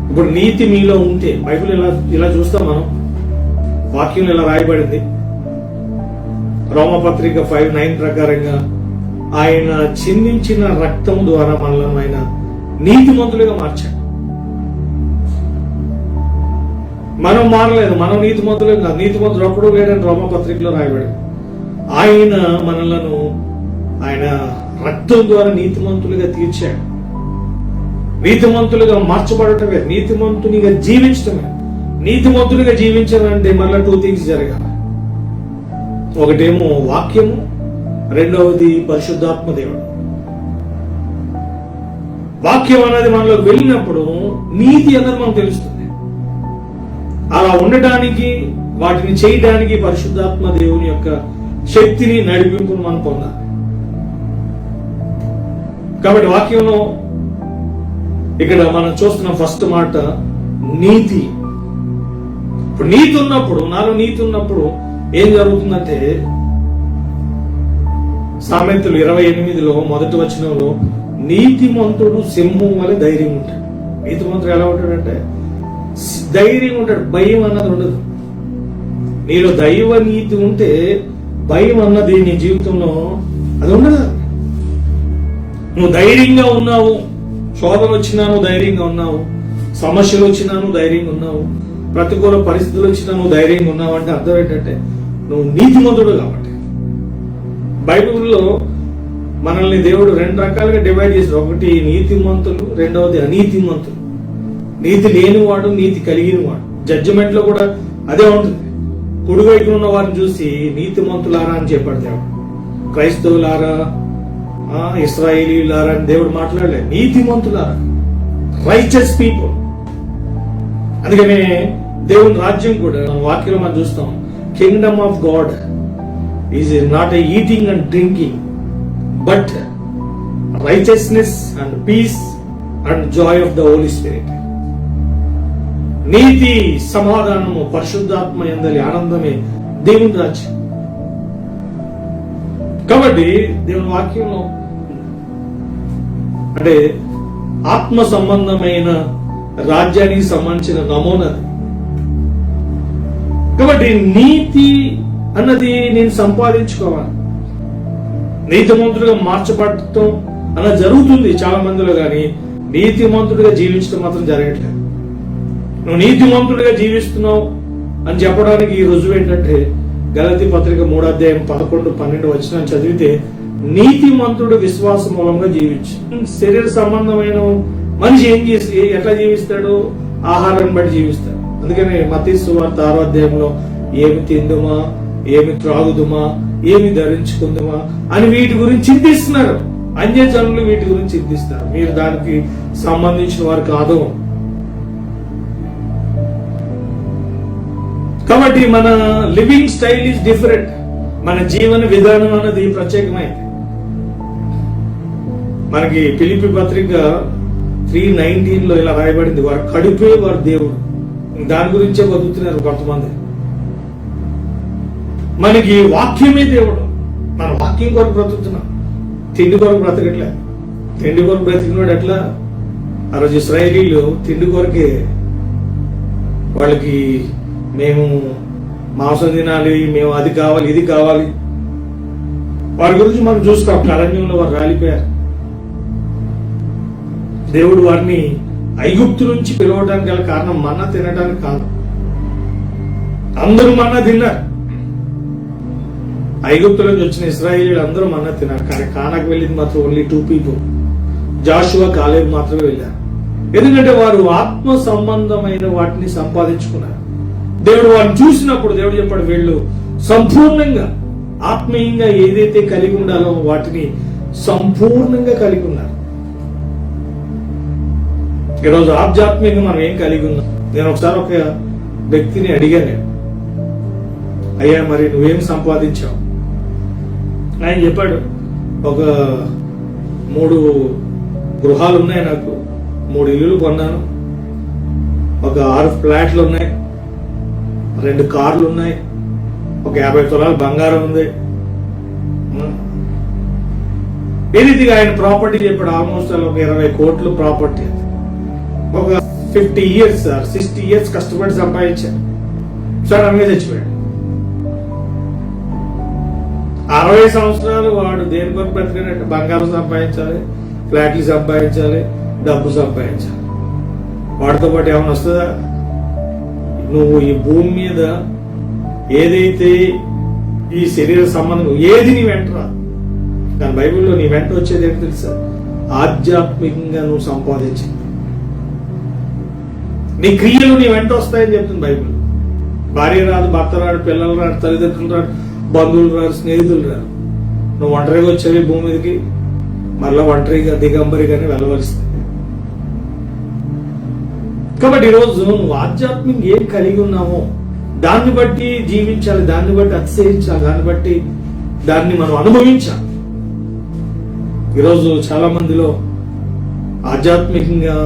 ఇప్పుడు నీతి మీలో ఉంటే, బైబిల్ ఇలా చూస్తాం మనం, వాక్యం ఇలా రాయబడింది. రోమపత్రిక 5:9 ప్రకారంగా ఆయన చిందించిన రక్తం ద్వారా మనల్ని ఆయన నీతిమంతులుగా మార్చాడు. మనం మారలేదు, మనం నీతిమంతులే కాదు. నీతిమంతుడు ఒక్కడు లేడని రోమపత్రికలో రాయబడింది. ఆయన మనలను ఆయన రక్తం ద్వారా నీతిమంతులుగా తీర్చాడు. నీతిమంతులుగా మార్చబడటమే, నీతిమంతునిగా జీవించటమే. నీతిమంతులుగా జీవించాలంటే మళ్ళీ 2 థింగ్స్ జరగాలి. ఒకటేమో వాక్యము, రెండవది పరిశుద్ధాత్మ దేవుడు. వాక్యం అనేది మనలోకి వెళ్ళినప్పుడు నీతి అన్నది మనకు తెలుస్తుంది. అలా ఉండటానికి, వాటిని చేయడానికి పరిశుద్ధాత్మ దేవుని యొక్క శక్తిని, నడిపింపును మనం పొందాలి. కాబట్టి వాక్యంలో ఇక్కడ మనం చూస్తున్న ఫస్ట్ మాట నీతి. ఇప్పుడు నీతి ఉన్నప్పుడు, నాలో నీతి ఉన్నప్పుడు ఏం జరుగుతుందంటే, సామెతలు 28లో మొదటి వచనంలో, నీతిమంతుడు సింహం వలె ధైర్యం ఉంటాడు. నీతిమంతుడు ఎలా ఉంటాడంటే ధైర్యం ఉంటాడు, భయం అన్నది ఉండదు. నీలో దైవ నీతి ఉంటే భయం అన్నది నీ జీవితంలో అది ఉండదు. నువ్వు ధైర్యంగా ఉన్నావు, శోధన వచ్చినా నువ్వు ధైర్యంగా ఉన్నావు, సమస్యలు వచ్చినా నువ్వు ధైర్యంగా ఉన్నావు, ప్రతికూల పరిస్థితులు వచ్చినా నువ్వు ధైర్యంగా ఉన్నావు అంటే అర్థం ఏంటంటే నువ్వు నీతిమంతుడు కాబట్టి. బైబిల్లో మనల్ని దేవుడు 2 రకాలుగా డివైడ్ చేశాడు. ఒకటి నీతిమంతులు, రెండవది అనీతిమంతులు. నీతి లేనివాడు, నీతి కలిగినవాడు. జడ్జిమెంట్ లో కూడా అదే ఉంటుంది. కుడివైపున ఉన్న వారిని చూసి నీతిమంతులారా అని చెప్పాడు దేవుడు. క్రైస్తవులారా, ఇశ్రాయేలీలారా అని దేవుడు మాట్లాడలేదు, నీతిమంతులారా, రైచస్ పీపుల్. అందుకనే దేవుని రాజ్యం కూడా వాక్యంలో మనం చూస్తాం, kingdom of God is not a eating and drinking but righteousness and peace and joy of the Holy Spirit. నీతి, సమాధానము, పరిశుద్ధాత్మ యందలి ఆనందమే దేవుని రాజ్యం. కాబట్టి దేవుని వాక్యంలో అంటే ఆత్మ సంబంధమైన రాజ్యానికి సంబంధించిన నమూనా. కాబట్టి నీతి అన్నది నేను సంపాదించుకోవాలి. నీతిమంతుడిగా మార్చబడటం అలా జరుగుతుంది చాలా మందిలో, కానీ నీతిమంతుడిగా జీవించడం మాత్రం జరగట్లేదు. నువ్వు నీతిమంతుడిగా జీవిస్తున్నావు అని చెప్పడానికి ఈ రుజువు ఏంటంటే, గలతీ పత్రిక 3:11-12 వచనం చదివితే, నీతిమంతుడు విశ్వాస మూలంగా జీవించు. శరీర సంబంధమైన మనిషి ఏం చేసి ఎట్లా జీవిస్తాడు? ఆహారాన్ని బట్టి జీవిస్తాడు. అందుకని మత్తయి సువార్త 6 ఏమి తిందుమా, ఏమి త్రాగుదుమా, ఏమి ధరించుకుందుమా అని వీటి గురించి చింతిస్తున్నారు. అన్యజనులు వీటి గురించి చింతిస్తారు. మీరు దానికి సంబంధించిన వారు కాదు. కాబట్టి మన లివింగ్ స్టైల్ ఈజ్ డిఫరెంట్. మన జీవన విధానం అన్నది ప్రత్యేకమైంది. మనకి ఫిలిప్పీ పత్రిక 3:19 ఇలా రాయబడింది, వారు కడుపే వారి దేవుడు. దాని గురించే బతుకుతున్నారు కొంతమంది. మనకి వాక్యమే దేవుడు. మన వాక్యం కొరకు బ్రతుకుతున్నాం, తిండి కొరకు బ్రతకట్లే. తిండి కొరకు బ్రతికినాడు ఎట్లా? ఆ రోజు ఇశ్రాయేలీలు తిండి కొరకే, వాళ్ళకి మేము మాంసం తినాలి, మేము అది కావాలి ఇది కావాలి, వారి గురించి మనం చూస్తాం. అరణ్యంలో వారు రాలిపోయారు. దేవుడు వారిని ఐగుప్తు నుంచి పిలవడానికి గల కారణం మన్నా తినడానికి కాదు. అందరూ మన్నా తిన్నారు. ఐగుప్తు నుంచి వచ్చిన ఇశ్రాయేలీలు అందరూ మన్నా తిన్నారు. కానీ కానాకు వెళ్ళింది మాత్రం ఓన్లీ 2 people, జాషువా, కాలేబు మాత్రమే వెళ్ళారు. ఎందుకంటే వారు ఆత్మ సంబంధమైన వాటిని సంపాదించుకున్నారు. దేవుడు వారిని చూసినప్పుడు దేవుడు చెప్పాడు, వీళ్ళు సంపూర్ణంగా ఆత్మీయంగా ఏదైతే కలిగి ఉండాలో వాటిని సంపూర్ణంగా కలిగి ఉన్నారు. ఈరోజు ఆధ్యాత్మికంగా మనం ఏం కలిగి ఉన్నాం? నేను ఒకసారి ఒక వ్యక్తిని అడిగాను, అయ్యా మరి నువ్వేం సంపాదించావు? ఆయన చెప్పాడు, ఒక 3 గృహాలు ఉన్నాయి, నాకు 3 ఇల్లులు కొన్నాను, ఒక 6 ఫ్లాట్లు ఉన్నాయి, 2 కార్లు ఉన్నాయి, ఒక 50 తులాల బంగారం ఉంది. ఈ రీతిగా ఆయన ప్రాపర్టీ చెప్పాడు. ఆల్మోస్ట్ ఒక 20 కోట్లు ప్రాపర్టీ. ఒక 50 years 60 years కష్టపడి సంపాదించాడు. సడన్ గా చచ్చిపోయాడు. 60 సంవత్సరాలు వాడు దేని కొరకు బ్రతికినట్టు? బంగారం సంపాదించాలి, ఫ్లాట్లు సంపాదించాలి, డబ్బు సంపాదించాలి. వాటితో పాటు ఏమైనా వస్తుందా? నువ్వు ఈ భూమి మీద ఏదైతే ఈ శరీర సంబంధం ఏది నీ వెంట రాదు. కానీ బైబిల్లో నీ వెంట వచ్చేది ఏంటి తెలుసా? ఆధ్యాత్మికంగా నువ్వు సంపాదించింది. నీ క్రియలు నీ వెంట వస్తాయని చెప్తుంది బైబిల్. భార్య రాదు, భర్త రాడు, పిల్లలు రాడు, తల్లిదండ్రులు రాడు, బంధువులు రాడు, స్నేహితులు రాడు. నువ్వు ఒంటరిగా వచ్చేవి భూమి మీదకి, మళ్ళా ఒంటరిగా దిగంబరిగానే వెళ్ళవలసింది. కాబట్టి ఈరోజు నువ్వు ఆధ్యాత్మికంగా ఏం కలిగి ఉన్నామో దాన్ని బట్టి జీవించాలి, దాన్ని బట్టి అతిశయించాలి, దాన్ని మనం అనుభవించాలి. ఈరోజు చాలా మందిలో ఆధ్యాత్మికంగా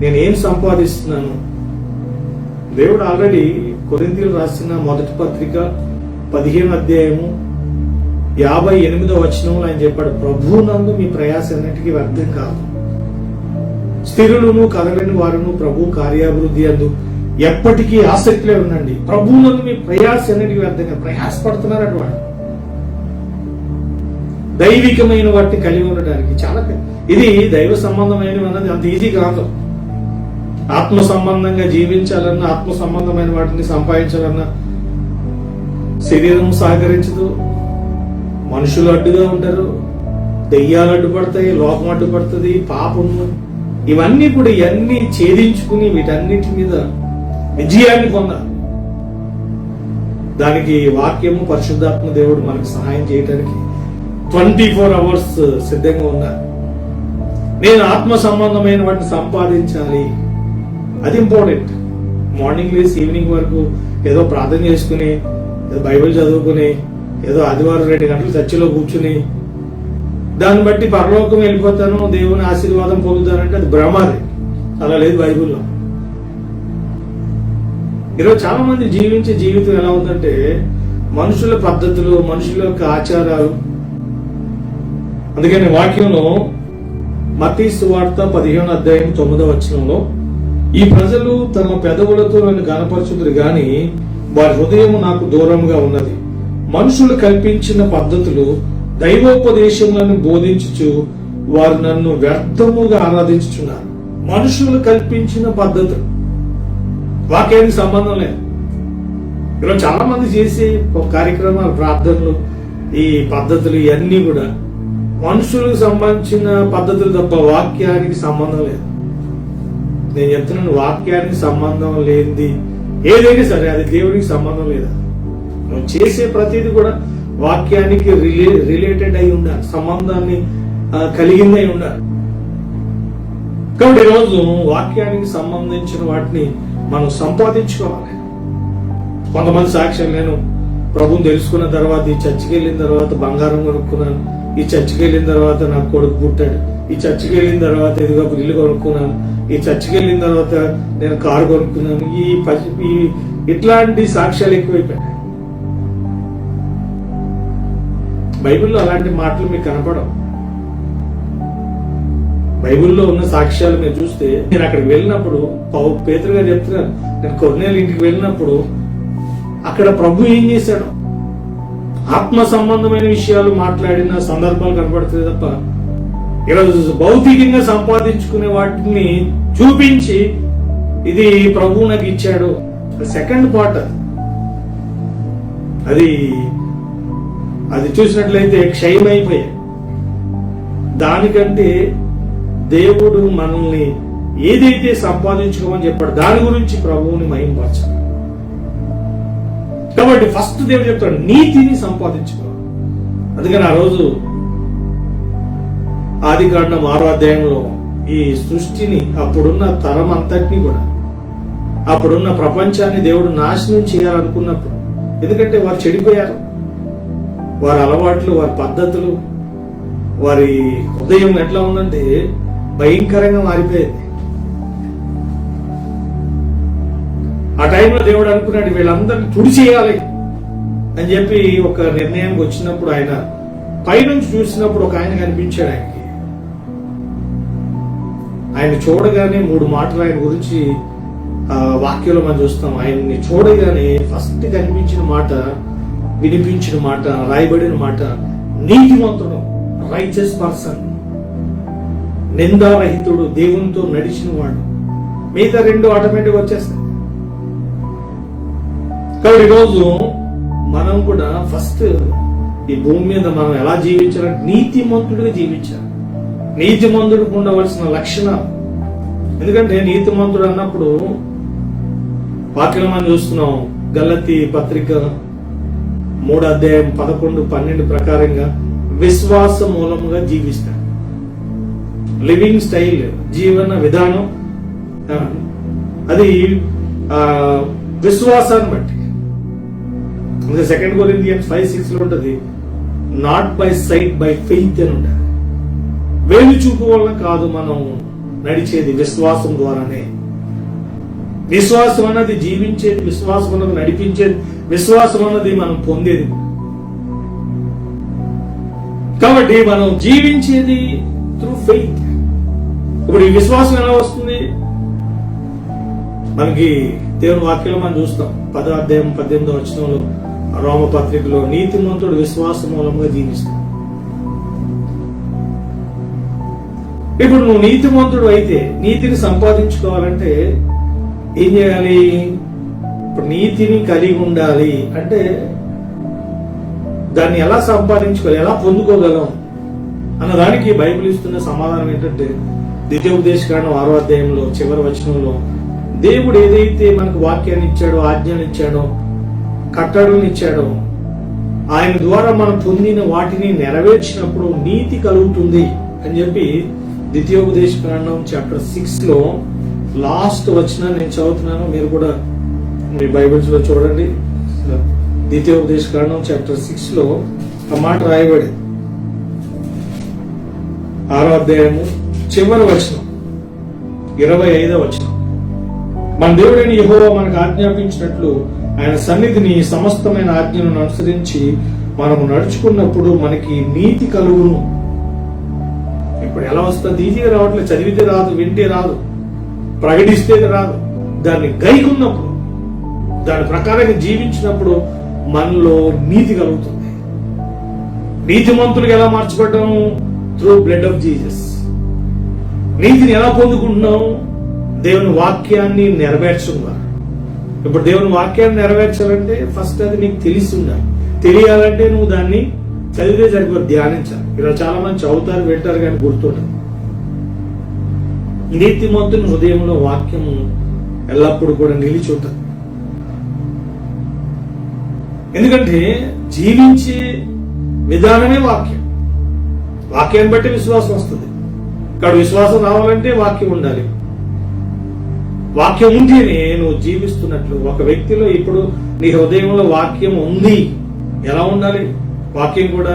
నేను ఏం సంపాదిస్తున్నాను? దేవుడు ఆల్రెడీ కొరింథీయులకు రాసిన మొదటి పత్రిక 15వ అధ్యాయము 58వ వచనంలో ఆయన చెప్పాడు, ప్రభువునందు మీ ప్రయాస అన్నిటికీ వ్యర్థం కాదు. స్థిరులను కదలని వారును ప్రభు కార్యాభివృద్ధి అందు ఎప్పటికీ ఆసక్తిలో ఉండండి. ప్రభువునందు మీ ప్రయాస అన్నిటికీ వ్యర్థం కాదు. ప్రయాసపడుతున్నారట వాడు. దైవికమైన వాటిని కలిగి ఉండడానికి చాలా, ఇది దైవ సంబంధమైనవి అన్నది అంత ఈజీ కాదు. ఆత్మ సంబంధంగా జీవించాలన్నా, ఆత్మ సంబంధమైన వాటిని సంపాదించాలన్నా శరీరం సహకరించదు, మనుషులు అడ్డుగా ఉంటారు, దెయ్యాలు అడ్డుపడతాయి, లోకం అడ్డుపడుతుంది, పాపము, ఇవన్నీ కూడా ఇవన్నీ ఛేదించుకుని వీటన్నిటి మీద విజయాన్ని పొందాలి. దానికి వాక్యము, పరిశుద్ధాత్మ దేవుడు మనకు సహాయం చేయడానికి 24 hours సిద్ధంగా ఉన్నారు. నేను ఆత్మ సంబంధమైన వాటిని సంపాదించాలి, అది ఇంపార్టెంట్. మార్నింగ్ లేసి ఈవినింగ్ వరకు ఏదో ప్రార్థన చేసుకుని, ఏదో బైబిల్ చదువుకుని, ఏదో ఆదివారం 2 గంటలు చర్చిలో కూర్చుని దాన్ని బట్టి పరలోకం వెళ్ళిపోతాను, దేవుని ఆశీర్వాదం పొందుతానంటే అది భ్రమది. అలా లేదు బైబిల్లో. ఈరోజు చాలా మంది జీవించే జీవితం ఎలా ఉందంటే మనుషుల పద్ధతులు, మనుషుల యొక్క ఆచారాలు. అందుకని వాక్యంలో మత్తయి సువార్త 15వ అధ్యాయం 9వ వచనంలో, ఈ ప్రజలు తమ పెదవులతో నన్ను గణపరచుదురు గాని వారి హృదయం నాకు దూరంగా ఉన్నది. మనుషులు కల్పించిన పద్ధతులు, దైవోపదేశములను బోధించుచు వారు నన్ను వ్యర్థముగా ఆరాధించుచున్నారు. మనుషులు కల్పించిన పద్ధతులు, వాక్యానికి సంబంధం లేదు. ఈరోజు చాలా మంది చేసే కార్యక్రమాలు, ప్రార్థనలు, ఈ పద్ధతులు ఇవన్నీ కూడా మనుషులకు సంబంధించిన పద్ధతులు తప్ప వాక్యానికి సంబంధం లేదు. నేను చెప్తున్నాను, వాక్యానికి సంబంధం లేనిది ఏదైనా సరే అది దేవునికి సంబంధం లేదా. నువ్వు చేసే ప్రతిదీ కూడా వాక్యానికి రిలేటెడ్ అయి ఉండాలి, సంబంధాన్ని కలిగింది అయి ఉండాలి. కాబట్టి ఈరోజు వాక్యానికి సంబంధించిన వాటిని మనం సంపాదించుకోవాలి. కొంతమంది సాక్ష్యం, నేను ప్రభుని తెలుసుకున్న తర్వాత, ఈ చర్చికి వెళ్ళిన తర్వాత బంగారం కొనుక్కున్నాను, ఈ చర్చికి వెళ్ళిన తర్వాత నాకు కొడుకు పుట్టాడు, ఈ చర్చికి వెళ్ళిన తర్వాత ఇదిగో ఒక ఇల్లు కొనుక్కున్నాను, ఈ చర్చికి వెళ్ళిన తర్వాత నేను కారు కొనుక్కున్నాను. ఈ ఇట్లాంటి సాక్ష్యాలు ఎక్కువైపోయాయి. బైబిల్లో అలాంటి మాటలు మీకు కనపడవు. బైబిల్లో ఉన్న సాక్ష్యాలు మీరు చూస్తే, నేను అక్కడికి వెళ్ళినప్పుడు పేతురు గారు చెప్తున్నారు, నేను కొర్నేలు ఇంటికి వెళ్ళినప్పుడు అక్కడ ప్రభు ఏం చేశాడు, ఆత్మ సంబంధమైన విషయాలు మాట్లాడిన సందర్భాలు కనపడుతుంది తప్ప ఈరోజు భౌతికంగా సంపాదించుకునే వాటిని చూపించి ఇది ప్రభు నాకు ఇచ్చాడు. సెకండ్ పార్ట్ అది చూసినట్లయితే క్షయమైపోయాయి. దానికంటే దేవుడు మనల్ని ఏదైతే సంపాదించుకోమని చెప్పాడు దాని గురించి ప్రభువుని మహిమపరచాలి. కాబట్టి ఫస్ట్ దేవుడు చెప్తాడు నీతిని సంపాదించుకోవాలి. అందుకని ఆ రోజు ఆదికాండం 6వ అధ్యాయంలో ఈ సృష్టిని, అప్పుడున్న తరం అంతటినీ కూడా, అప్పుడున్న ప్రపంచాన్ని దేవుడు నాశనం చేయాలనుకున్నప్పుడు, ఎందుకంటే వారు చెడిపోయారు, వారి అలవాట్లు, వారి పద్ధతులు, వారి హృదయం ఎట్లా ఉందంటే భయంకరంగా మారిపోయింది. ఆ టైంలో దేవుడు అనుకున్నాడు వీళ్ళందరినీ తుడిచేయాలి అని చెప్పి ఒక నిర్ణయానికి వచ్చినప్పుడు ఆయన పైనుంచి చూసినప్పుడు ఒక ఆయన కనిపించాడు. ఆయన చూడగానే 3 మాటలు ఆయన గురించి వాక్యంలో మనం చూస్తాం. ఆయన్ని చూడగానే ఫస్ట్ కనిపించిన మాట, వినిపించిన మాట, రాయబడిన మాట నీతిమంతుడు, రైచస్ పర్సన్, నిందారహితుడు, దేవునితో నడిచిన వాడు. మిగతా 2 ఆటోమేటిక్ వచ్చేస్తాయి. కాబట్టి ఈరోజు మనం కూడా ఫస్ట్ ఈ భూమి మీద మనం ఎలా జీవించాలంటే నీతిమంతుడిగా జీవించాలి. నీతిమంతుడికి ఉండవలసిన లక్షణాలు. ఎందుకంటే నీతిమంతుడు అన్నప్పుడు వాక్యం మనం చూస్తున్నాం, గలతీ పత్రిక 3వ అధ్యాయం 11, 12 ప్రకారంగా విశ్వాస మూలముగా జీవిస్తాడు. లివింగ్ స్టైల్, జీవన విధానం అది విశ్వాసాన్ని బట్టి. 2 Corinthians 5:6 లో ఉంటది, not by sight by faith అని ఉంటుంది. వేలు చూపు వలన కాదు మనం నడిచేది, విశ్వాసం ద్వారానే. విశ్వాసం అన్నది జీవించేది, విశ్వాసం అన్నది నడిపించేది, విశ్వాసం అన్నది మనం పొందేది. కాబట్టి మనం జీవించేది త్రూ ఫెయిత్. ఇప్పుడు ఈ విశ్వాసం ఎలా వస్తుంది? మనకి దేవుని వాక్యంలో మనం చూస్తాం 10వ అధ్యాయం 18వ వచనంలో రోమ పత్రికలో, నీతిమంతుడు విశ్వాస మూలంగా జీవిస్తాడు. ఇప్పుడు నువ్వు నీతిమంతుడు అయితే నీతిని సంపాదించుకోవాలంటే ఏం చేయాలి? ఇప్పుడు నీతిని కలిగి ఉండాలి అంటే దాన్ని ఎలా సంపాదించుకోవాలి, ఎలా పొందుకోగలం అన్నదానికి బైబిల్ ఇస్తున్న సమాధానం ఏంటంటే, ద్వితీయోపదేశకాండం 6వ అధ్యాయంలో చివరి వచనంలో దేవుడు ఏదైతే మనకు వాక్యాన్ని ఇచ్చాడో, ఆజ్ఞలు ఇచ్చాడో, కట్టడలను ఇచ్చాడో, ఆయన ద్వారా మనం పొందిన వాటిని నెరవేర్చినప్పుడు నీతి కలుగుతుంది అని చెప్పి ద్వితీయోపదేశకాండం చాప్టర్ 6 లో లాస్ట్ వచనాన్ని నేను చదువుతున్నాను. మీరు కూడా మీ బైబిల్స్ లో చూడండి. ద్వితీయోపదేశకాండం చాప్టర్ 6 లో ఆ మాట రాయబడింది. 6వ అధ్యాయము చివరి వచనం 25వ వచనం. మన దేవుడైన యెహోవా మనకు ఆజ్ఞాపించినట్లు ఆయన సన్నిధిని సమస్తమైన ఆజ్ఞలను అనుసరించి మనము నడుచుకున్నప్పుడు మనకి నీతి కలుగును. ఇప్పుడు ఎలా వస్తుంది? ఈజీగా రావట్లేదు. చదివితే రాదు, వింటే రాదు, ప్రకటిస్తే రాదు. దాన్ని గైకున్నప్పుడు, దాని ప్రకారంగా జీవించినప్పుడు మనలో నీతి కలుగుతుంది. నీతిమంతులుగా ఎలా మార్చబడ్డాము? Through blood of Jesus. నీతిని ఎలా పొందుకుంటున్నాం? దేవుని వాక్యాన్ని నెరవేర్చుకున్నారు. ఇప్పుడు దేవుని వాక్యాన్ని నెరవేర్చాలంటే ఫస్ట్ అది నీకు తెలిసి ఉండాలి. తెలియాలంటే నువ్వు దాన్ని చదివితే సరిపోదు, ధ్యానించాలి. ఇలా చాలా మంది చదువుతారు, వింటారు కానీ గుర్తుండదు. నీతిమంతుని హృదయంలో వాక్యము ఎల్లప్పుడూ కూడా నిలిచి ఉంటుంది. ఎందుకంటే జీవించే విధానమే వాక్యం. వాక్యాన్ని బట్టి విశ్వాసం వస్తుంది. ఇక్కడ విశ్వాసం రావాలంటే వాక్యం ఉండాలి. వాక్యం ఉంటేనే నువ్వు జీవిస్తున్నట్లు. ఒక వ్యక్తిలో ఇప్పుడు నీ హృదయంలో వాక్యం ఉంది. ఎలా ఉండాలి? వాక్యం కూడా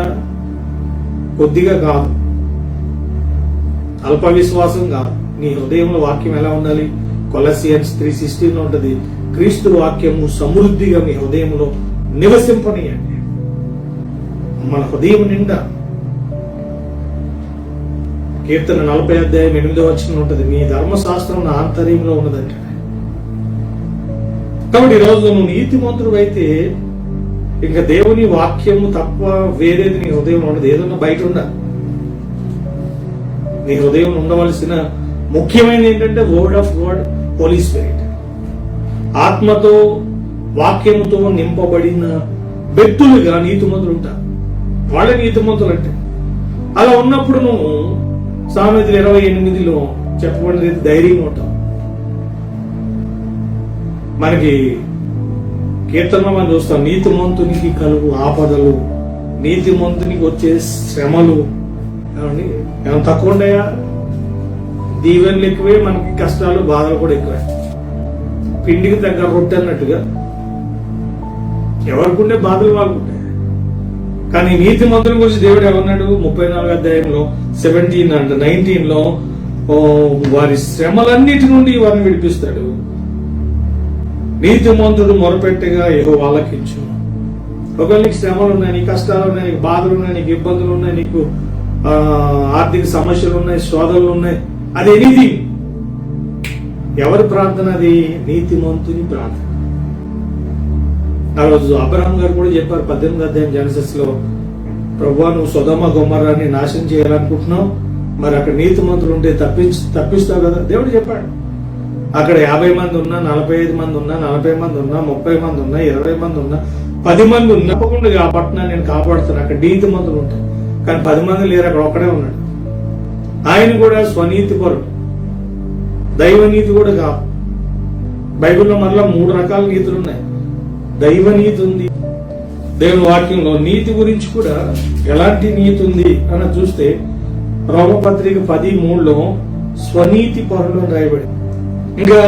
కొద్దిగా కాదు, అల్ప విశ్వాసం కాదు. నీ హృదయంలో వాక్యం ఎలా ఉండాలి? కొలస్సియన్స్ 3:16 ఉంటది, క్రీస్తు వాక్యము సమృద్ధిగా మీ హృదయంలో నివసింపనీయండి. మన హృదయం నిండా. కీర్తన 40:8 ఉంటుంది, నీ ధర్మశాస్త్రం నా ఆంతర్యంలో ఉన్నదంటే. కాబట్టి ఈరోజు నువ్వు నీతిమంతుడు అయితే ఇంకా దేవుని వాక్యము తప్ప వేరేది నీ హృదయం ఉండదు. ఏదన్నా బయట ఉండ, నీ హృదయం ఉండవలసిన ముఖ్యమైనది ఏంటంటే word of God, Holy Spirit. ఆత్మతో వాక్యముతో నింపబడిన వ్యక్తులుగా నీతిమంతులు ఉంటారు. వాళ్ళే నీతిమంతులు అంటే. అలా ఉన్నప్పుడు నువ్వు సామెతలు 28 చెప్పబడిన ధైర్యంగా ఉంటావు. మనకి కీర్తనలో మనం చూస్తాం, నీతిమంతునికి కలుగు ఆపదలు, నీతిమంతునికి వచ్చే శ్రమలు ఏమైనా తక్కువ ఉన్నాయా? దీవెనలు ఎక్కువే, మనకి కష్టాలు బాధలు కూడా ఎక్కువే. పిండికి తగ్గ రొట్టె అన్నట్టుగా ఎవరికి ఉండే బాధలు వాళ్ళకు ఉంటాయి. కానీ నీతిమంతుల గురించి దేవుడు ఏమన్నాడు? 34:17 అండ్ 19 వారి శ్రమలన్నిటి నుండి వారిని విడిపిస్తాడు. నీతిమంతుడు మొరపెట్టగా యెహోవా ఆలకించు. ఒకవేళ నీకు శ్రమలు ఉన్నాయి, నీకు కష్టాలు ఉన్నాయి, నీకు బాధలు ఉన్నాయి, నీకు ఇబ్బందులు ఉన్నాయి, నీకు ఆర్థిక సమస్యలు ఉన్నాయి, శోధనలు ఉన్నాయి, అది ఎనీథింగ్, ఎవరి ప్రార్థన? అది నీతిమంతుని ప్రార్థన. ఆ రోజు అబ్రహాం గారు కూడా చెప్పారు 18వ జెనసిస్ లో, ప్రభువా నువ్వు సొదొమ గొమొర్రాని నాశనం చేయాలనుకుంటున్నావు, మరి అక్కడ నీతిమంతులు ఉంటే తప్పిస్తావు కదా. దేవుడు చెప్పాడు. అక్కడ 50 మంది ఉన్నా, 45 మంది ఉన్నా, 40 మంది ఉన్నా, 30 మంది ఉన్నా, 20 మంది ఉన్నా, 10 మంది ఉన్నా, తప్పకుండా ఆ పట్టణాన్ని నేను కాపాడుతాను. అక్కడ నీతిమంతులు ఉంటాయి. కానీ 10 మంది లేరు, అక్కడ ఒక్కడే ఉన్నాడు. ఆయన కూడా స్వనీతి పరుడు, దైవనీతి కూడా కాదు. బైబిల్లో మరలా 3 రకాల నీతులు ఉన్నాయి. దైవనీతి ఉంది, దేవుని వాక్యంలో నీతి గురించి కూడా ఎలాంటి నీతి ఉంది అని చూస్తే రోమపత్రిక 10:3 స్వనీతి పరులు అని రాయబడి. ఇంకా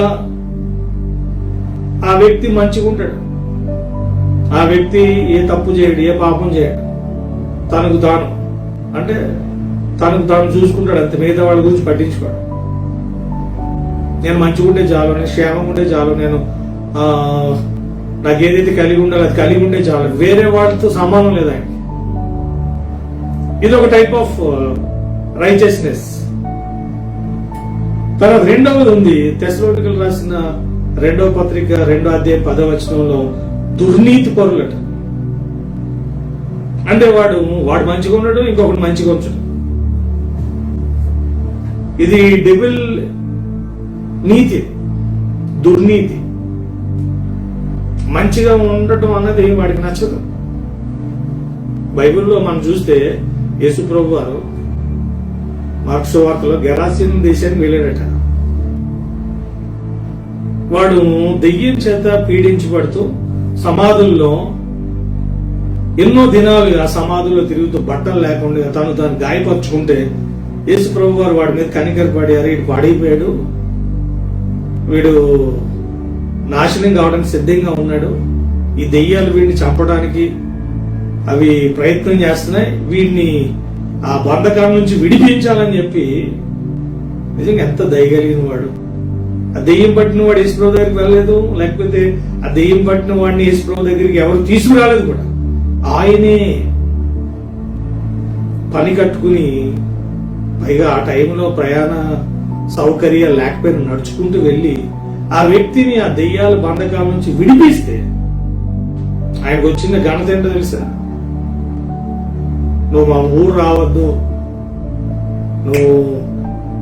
ఆ వ్యక్తి మంచిగా ఉంటాడు, ఆ వ్యక్తి ఏ తప్పు చేయడు, ఏ పాపం చేయడు, తనకు తాను చూసుకుంటాడు, అంత మిగతా వాళ్ళ గురించి పట్టించుకోడు. నేను మంచిగా ఉంటే చాలు, నేను క్షేమంగా ఉంటే చాలు, నేను నాకు ఏదైతే కలిగి ఉండాలో అది కలిగి ఉంటే చాలు, వేరే వాటితో సమానం లేదు ఆయనకి. ఇది ఒక టైప్ ఆఫ్ రైచియస్నెస్. తర్వాత రెండవది ఉంది, తెస్సలోనికీయులకు రాసిన 2వ పత్రిక 2వ అధ్యాయం 10వ వచనంలో దుర్నీతి పరులట. అంటే వాడు మంచిగా ఉన్నాడు, ఇంకొకటి మంచిగా ఉంచడు. ఇది డెవిల్ నీతి, దుర్నీతి. మంచిగా ఉండటం అన్నది వాడికి నచ్చదు. బైబిల్లో మనం చూస్తే యేసు ప్రభు వారు మార్కు సువార్తలో గెరాసీను దేశానికి వెళ్ళాడట. వాడు దెయ్యం చేత పీడించబడుతూ సమాధుల్లో ఎన్నో దినాలుగా సమాధుల్లో తిరుగుతూ బట్టలు లేకుండా తాను గాయపరుచుకుంటే యేసు ప్రభు వారు వాడి మీద కనికరపడారు. వీడు పాడైపోయాడు, వీడు నాశనం కావడానికి సిద్ధంగా ఉన్నాడు, ఈ దెయ్యాలు వీడిని చంపడానికి అవి ప్రయత్నం చేస్తున్నాయి, వీడిని ఆ బంధకాల నుంచి విడిపించాలని చెప్పి. నిజంగా ఎంత దయగలిగిన వాడు. ఆ దెయ్యం పట్టిన వాడు యేసుప్రభు దగ్గరికి వెళ్ళలేదు, లేకపోతే ఆ దెయ్యం పట్టిన వాడిని యేసుప్రభు దగ్గరికి ఎవరు తీసుకురాలేదు కూడా. ఆయనే పని కట్టుకుని, పైగా ఆ టైంలో ప్రయాణ సౌకర్యాలు లేకపోయినా నడుచుకుంటూ వెళ్ళి ఆ వ్యక్తిని ఆ దెయ్యాల బంధకాల నుంచి విడిపిస్తే ఆయనకు వచ్చిన ఘనత ఏంటో తెలుసా? నువ్వు మా ఊరు రావద్దు,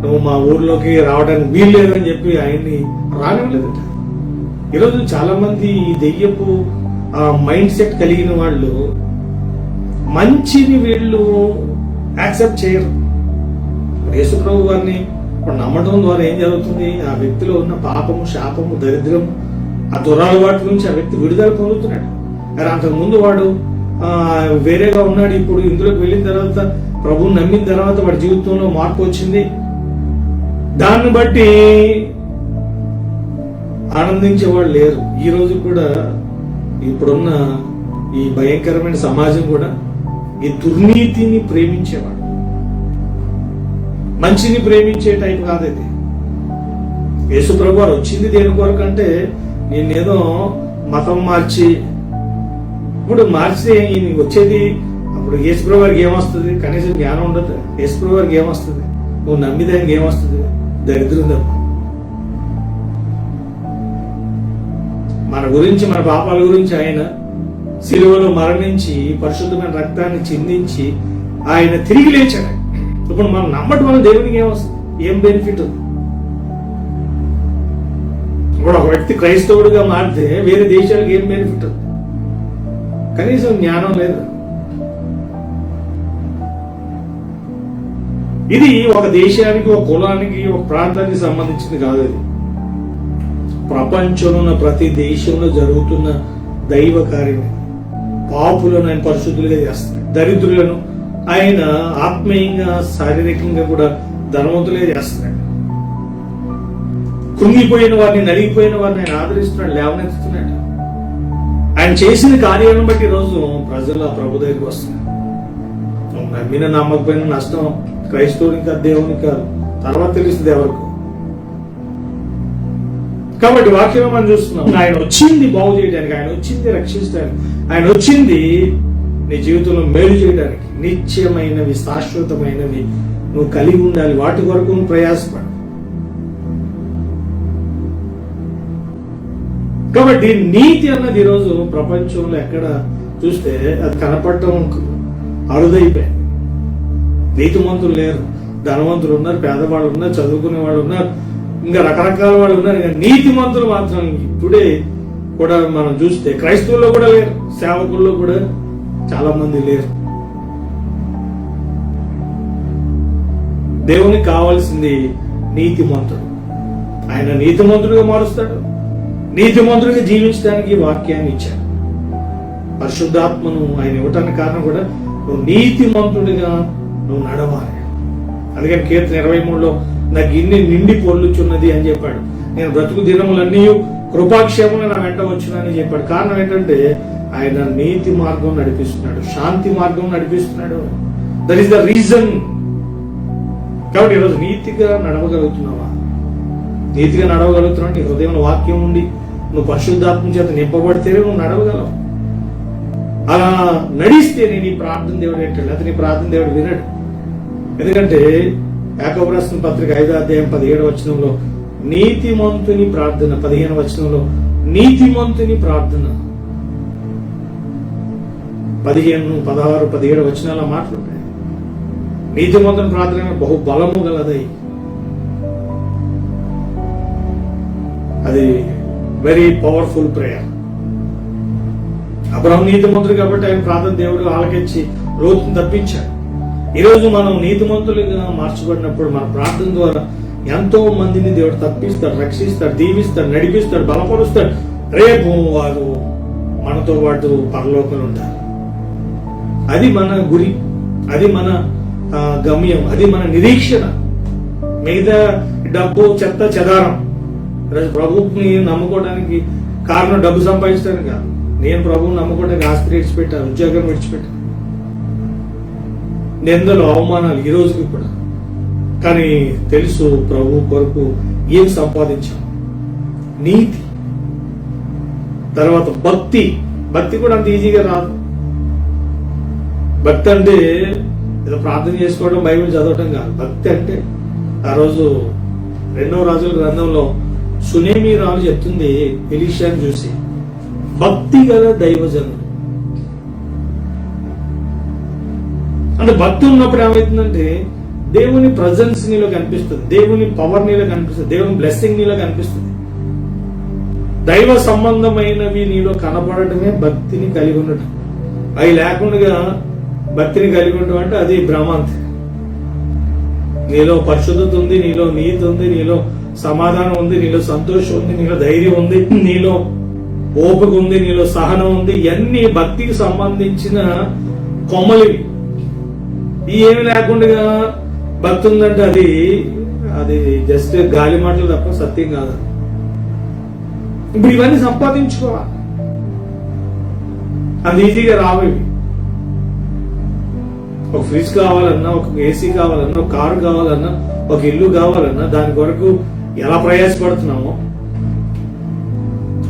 నువ్వు మా ఊర్లోకి రావడానికి వీలు లేదని చెప్పి ఆయన్ని రానివ్వలేదట. ఈరోజు చాలా మంది ఈ దెయ్యపు మైండ్ సెట్ కలిగిన వాళ్ళు మంచిని వీళ్ళు యాక్సెప్ట్ చేయరు. యేసు ప్రభు వారిని నమ్మడం ద్వారా ఏం జరుగుతుంది? ఆ వ్యక్తిలో ఉన్న పాపము, శాపము, దరిద్రం, ఆ దురలవాటి నుంచి ఆ వ్యక్తి విడుదల పొందుతున్నాడు. కానీ అంతకుముందు వాడు వేరేగా ఉన్నాడు. ఇప్పుడు ఇందులోకి వెళ్ళిన తర్వాత, ప్రభువుని నమ్మిన తర్వాత వాడి జీవితంలో మార్పు వచ్చింది. దాన్ని బట్టి ఆనందించేవాళ్ళు లేరు. ఈ రోజు కూడా ఇప్పుడున్న ఈ భయంకరమైన సమాజం కూడా ఈ దుర్నీతిని ప్రేమించేవాడు, మంచిని ప్రేమించే టైప్ కాదైతే. యేసు ప్రభు వారు వచ్చింది దేని కొరకు అంటే, నేనేదో మతం మార్చి, ఇప్పుడు మార్చితే వచ్చేది అప్పుడు యేసుప్రభు వారికి ఏమొస్తుంది? కనీసం జ్ఞానం ఉండదు. యేసుప్రభు వారికి ఏమొస్తుంది? నువ్వు నమ్మిదానికి ఏమొస్తుంది? దరిద్రం తప్ప. మన గురించి, మన పాపాల గురించి ఆయన శిలువలో మరణించి పరిశుద్ధమైన రక్తాన్ని చిందించి ఆయన తిరిగి లేచాడు. ఇప్పుడు మనం నమ్మటం వల్ల దేవునికి ఏమొస్తుంది? ఏం బెనిఫిట్ ఉంది? ఇప్పుడు ఒక వ్యక్తి క్రైస్తవుడిగా మారితే వేరే దేశాలకు ఏం బెనిఫిట్ ఉంది? కనీసం జ్ఞానం లేదు. ఇది ఒక దేశానికి, ఒక కులానికి, ఒక ప్రాంతానికి సంబంధించింది కాదు. ఇది ప్రపంచంలో ఉన్న ప్రతి దేశంలో జరుగుతున్న దైవ కార్యం. పాపులను ఆయన పరిశుద్ధులుగా చేస్తాడు, దరిద్రులను ఆయన ఆత్మీయంగా, శారీరకంగా కూడా ధనవంతులుగా చేస్తున్నాడు. కృంగిపోయిన వారిని, నలిగిపోయిన వారిని ఆయన ఆదరిస్తున్నాడు, లేవనెత్తుతున్నాడు. ఆయన చేసిన కార్యాలను బట్టి ఈరోజు ప్రజలు ఆ ప్రభు దగ్గరికి వస్తున్నారు. నమ్మిన నమ్మకపోయిన నష్టం క్రైస్తవునికి కాదు, దేవునికి కాదు, తర్వాత తెలుస్తుంది ఎవరికి. కాబట్టి వాక్యం మనం చూస్తున్నాం, ఆయన వచ్చింది బాగు చేయడానికి, ఆయన వచ్చింది రక్షించడానికి, ఆయన వచ్చింది నీ జీవితంలో మేలు చేయడానికి. నిత్యమైనవి, శాశ్వతమైనవి నువ్వు కలిగి ఉండాలి. వాటి కొరకు నువ్వు ప్రయాసపడు. కాబట్టి నీతి అన్నది ఈరోజు ప్రపంచంలో ఎక్కడ చూస్తే అది కనపడటం అరుదైపోయింది. నీతిమంతులు లేరు. ధనవంతులు ఉన్నారు, పేదవాళ్ళు ఉన్నారు, చదువుకునే వాళ్ళు ఉన్నారు, ఇంకా రకరకాల వాళ్ళు ఉన్నారు. ఇంకా నీతిమంతులు మాత్రం ఇప్పుడే కూడా మనం చూస్తే క్రైస్తవుల్లో కూడా లేరు, సేవకుల్లో కూడా చాలా మంది లేరు. దేవునికి కావాల్సింది నీతిమంతుడు. ఆయన నీతిమంతుడిగా మారుస్తాడు. నీతిమంతుడిగా జీవించడానికి వాక్యాన్ని ఇచ్చాడు. పరిశుద్ధాత్మను ఆయన ఇవ్వటానికి కారణం కూడా నువ్వు నీతిమంతుడిగా నువ్వు నడవాలి. అందుకని కీర్తన 23లో నా గిన్నె నిండి పొర్లుచున్నది అని చెప్పాడు. నేను బ్రతుకు దినములన్నీ కృపాక్షేమంగా నా వెంట వచ్చునని చెప్పాడు. కారణం ఏంటంటే ఆయన నీతి మార్గం నడిపిస్తున్నాడు, శాంతి మార్గం నడిపిస్తున్నాడు. That is the reason. కాబట్టి ఈరోజు నీతిగా నడవగలుగుతున్నావా? నీతిగా నడవగలుగుతున్నావు. నీ హృదయంలో వాక్యం ఉండి నువ్వు పరిశుద్ధాత్మ చేత నింపబడితేనే నువ్వు నడవగలవు. అలా నడిస్తేనే నీ ప్రార్థన దేవుడు ఏంటాడు, లేకపోతే నీ ప్రార్థన దేవుడు వినడు. ఎందుకంటే యాకోబు రాసిన పత్రిక 5వ అధ్యాయం 17వ వచనంలో నీతిమంతుని ప్రార్థన, 15వ వచనంలో నీతిమంతుని ప్రార్థన, 15, 16, 17 వచనాల మాట్లాడుతాయి. నీతిమంతుని ప్రార్థన బహు బలము గలదై, అది వెరీ పవర్ఫుల్ ప్రేయర్. అబ్రహాము నీతిమంతుడు కాబట్టి ఆయన ప్రార్థన దేవుడు ఆలకించి లోతును తప్పించాడు. ఈరోజు మనం నీతిమంతులుగా మార్చబడినప్పుడు మన ప్రార్థన ద్వారా ఎంతో మందిని దేవుడు తప్పిస్తాడు, రక్షిస్తాడు, దీవిస్తాడు, నడిపిస్తాడు, బలపరుస్తాడు. రేపు వారు మనతో పాటు పరలోకంలో ఉంటారు. అది మన గురి, అది మన గమ్యం, అది మన నిరీక్షణ. మిగతా డబ్బు, చెత్త, చెదారం ప్రభువుని నమ్ముకోవడానికి కారణం డబ్బు సంపాదించడానికి కాదు. నేను ప్రభువుని నమ్ముకోవడానికి ఆస్తి విడిచిపెట్టాను, ఉద్యోగం విడిచిపెట్టాను, నిందలు, అవమానాలు ఈ రోజుకి కూడా. కానీ తెలుసు ప్రభు కొరకు ఏం సంపాదించాం? నీతి. తర్వాత భక్తి. భక్తి కూడా అంత ఈజీగా రాదు. భక్తి అంటే ఏదో ప్రార్థన చేసుకోవడం, బైబిల్ చదవటం కాదు. భక్తి అంటే ఆ రోజు 2వ రాజుల గ్రంథంలో సునేమి రాజు చెప్తుంది ఎలీషాను చూసి, భక్తి గల దైవజనుడు. అంటే భక్తి ఉన్నప్పుడు ఏమవుతుందంటే దేవుని ప్రజెన్స్ నీలో కనిపిస్తుంది, దేవుని పవర్ నీలో కనిపిస్తుంది, దేవుని బ్లెస్సింగ్ నీలో కనిపిస్తుంది. దైవ సంబంధమైనవి నీలో కనపడటమే భక్తిని కలిగి ఉండటం. అవి లేకుండా భక్తిని కలిగి ఉండటం అంటే అది భ్రమాంతి. నీలో పరిశుద్ధత ఉంది, నీలో నీతి ఉంది, నీలో సమాధానం ఉంది, నీలో సంతోషం ఉంది, నీలో ధైర్యం ఉంది, నీలో ఓపిక ఉంది, నీలో సహనం ఉంది. ఇవన్నీ భక్తికి సంబంధించిన కొమ్మలివి. ఈ ఏమి లేకుండా భక్తి ఉందంటే అది జస్ట్ గాలి మాటలు తప్ప సత్యం కాదు. ఇప్పుడు ఇవన్నీ సంపాదించుకోవాలి, అది ఈజీగా రావేవి. ఒక ఫ్రిడ్జ్ కావాలన్నా, ఒక ఏసీ కావాలన్నా, ఒక కారు కావాలన్నా, ఒక ఇల్లు కావాలన్నా దాని కొరకు ఎలా ప్రయాసపడుతున్నామో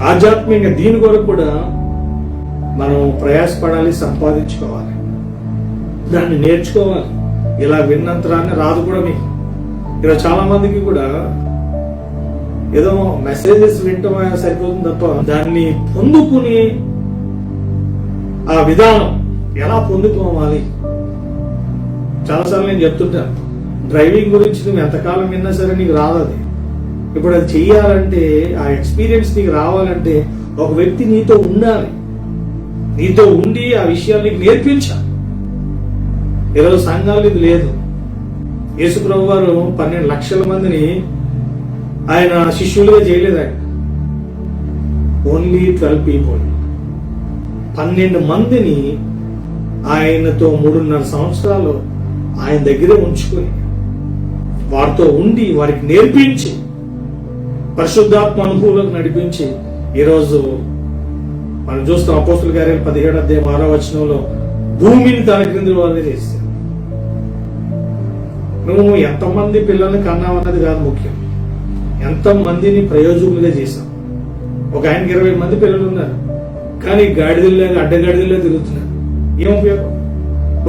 ఆధ్యాత్మికంగా దీని కొరకు కూడా మనం ప్రయాసపడాలి, సంపాదించుకోవాలి. దాన్ని నేర్చుకోవాలి. ఇలా విన్నంతరాన్ని రాదు కూడా మీకు. ఇలా చాలా మందికి కూడా ఏదో మెసేజెస్ వింటం సరిపోతుంది తప్ప దాన్ని పొందుకుని ఆ విధానం ఎలా పొందుకోవాలి. చాలాసార్లు నేను చెప్తుంటాను, డ్రైవింగ్ గురించి నువ్వు ఎంతకాలం విన్నా సరే నీకు రాదు అది. ఇప్పుడు అది చెయ్యాలంటే, ఆ ఎక్స్పీరియన్స్ నీకు రావాలంటే ఒక వ్యక్తి నీతో ఉండాలి, నీతో ఉండి ఆ విషయాలు నీకు నేర్పించాలి. ఈరోజు సంఘాలు ఇది లేదు. యేసుప్రభు వారు 12 లక్షల మందిని ఆయన శిష్యులుగా చేయలేదు. ఆయన ఓన్లీ 12 పీపుల్, 12 మందిని ఆయనతో 3.5 సంవత్సరాలు ఆయన దగ్గరే ఉంచుకొని వారితో ఉండి వారికి నేర్పించి పరిశుద్ధాత్మ అనుభవంలోకి నడిపించి ఈరోజు మనం చూస్తాం అపోస్తుల కార్యాలు 17వ అధ్యాయం 6వ వచనంలో భూమిని తన క్రింది వాళ్ళని చేస్తాడు. నువ్వు ఎంతమంది పిల్లల్ని కన్నావన్నది కాదు ముఖ్యం, ఎంతమందిని ప్రయోజకులుగా చేశాం. ఒక ఆయనకి 20 మంది పిల్లలు ఉన్నారు, కానీ గాడిదల్లాగా అడ్డగాడిదల్లా తిరుగుతున్నారు. ఏం ఉపయోగం?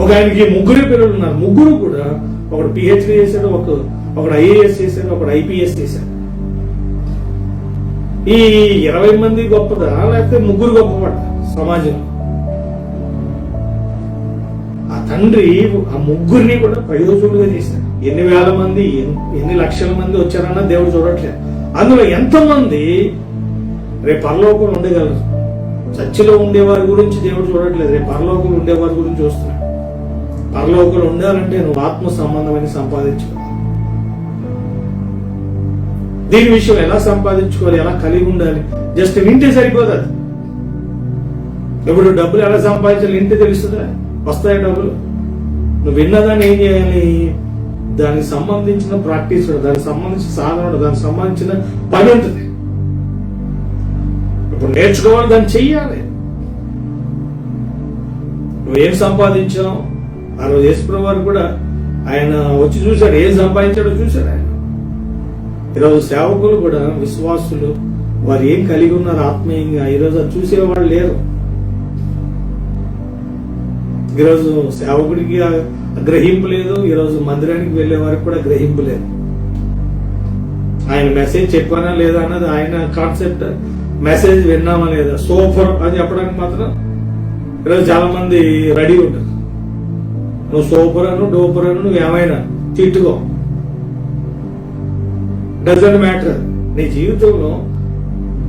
ఒక ఆయనకి 3 పిల్లలు ఉన్నారు, 3 కూడా ఒకడు పిహెచ్డి చేశాడు, ఒకడు ఐఏఎస్ చేశాడు, ఒకడు ఐపీఎస్ చేశాడు. ఈ 20 మంది గొప్పదా లేకపోతే 3 గొప్పవాడా సమాజంలో? ఆ తండ్రి ఆ 3ని కూడా ప్రయోజకులుగా చేశాడు. ఎన్ని వేల మంది, ఎన్ని లక్షల మంది వచ్చారన్నా దేవుడు చూడట్లేదు. అందులో ఎంతమంది రేపు పరలోకంలో ఉండగలరు? చర్చిలో ఉండేవారి గురించి దేవుడు చూడట్లేదు, రేపు పరలోకంలో ఉండేవారి గురించి చూస్తున్నాడు. పరలోకంలో ఉండాలంటే నువ్వు ఆత్మ సంబంధమైన సంపాదించుకోవాలి. దీని విషయం ఎలా సంపాదించుకోవాలి, ఎలా కలిగి ఉండాలి, జస్ట్ వింటే సరిపోదు. అది ఇప్పుడు డబ్బులు ఎలా సంపాదించాలి వింటే తెలుస్తుందా? వస్తాయి డబ్బులు. నువ్వు విన్నదాన్ని ఏం చేయాలి? దానికి సంబంధించిన ప్రాక్టీస్, దానికి సంబంధించిన సాధన, దానికి సంబంధించిన పని ఉంటుంది. ఇప్పుడు నేర్చుకోవాలి, దాన్ని చెయ్యాలి. నువ్వేం సంపాదించావు? ఆ రోజు యేసుప్రభు వారు కూడా ఆయన వచ్చి చూశాడు, ఏం సంపాదించాడో చూశాడు ఆయన. ఈరోజు సేవకులు కూడా, విశ్వాసులు, వారు ఏం కలిగి ఉన్నారు ఆత్మీయంగా, ఈరోజు అది చూసేవాళ్ళు లేరు. ఈరోజు సేవకుడికి గ్రహింపు లేదు, ఈరోజు మందిరానికి వెళ్లే వారికి కూడా గ్రహింపు లేదు. ఆయన మెసేజ్ చెప్పానా లేదా అన్నది ఆయన కాన్సెప్ట్, మెసేజ్ విన్నామా లేదా, సూపర్ అని చెప్పడానికి మాత్రం ఈరోజు చాలా మంది రెడీ ఉంటారు. నువ్వు సూపర్ అను, డోపర్ అను, నువ్వు ఏమైనా తిట్టుకో, డజంట్ మ్యాటర్. నీ జీవితంలో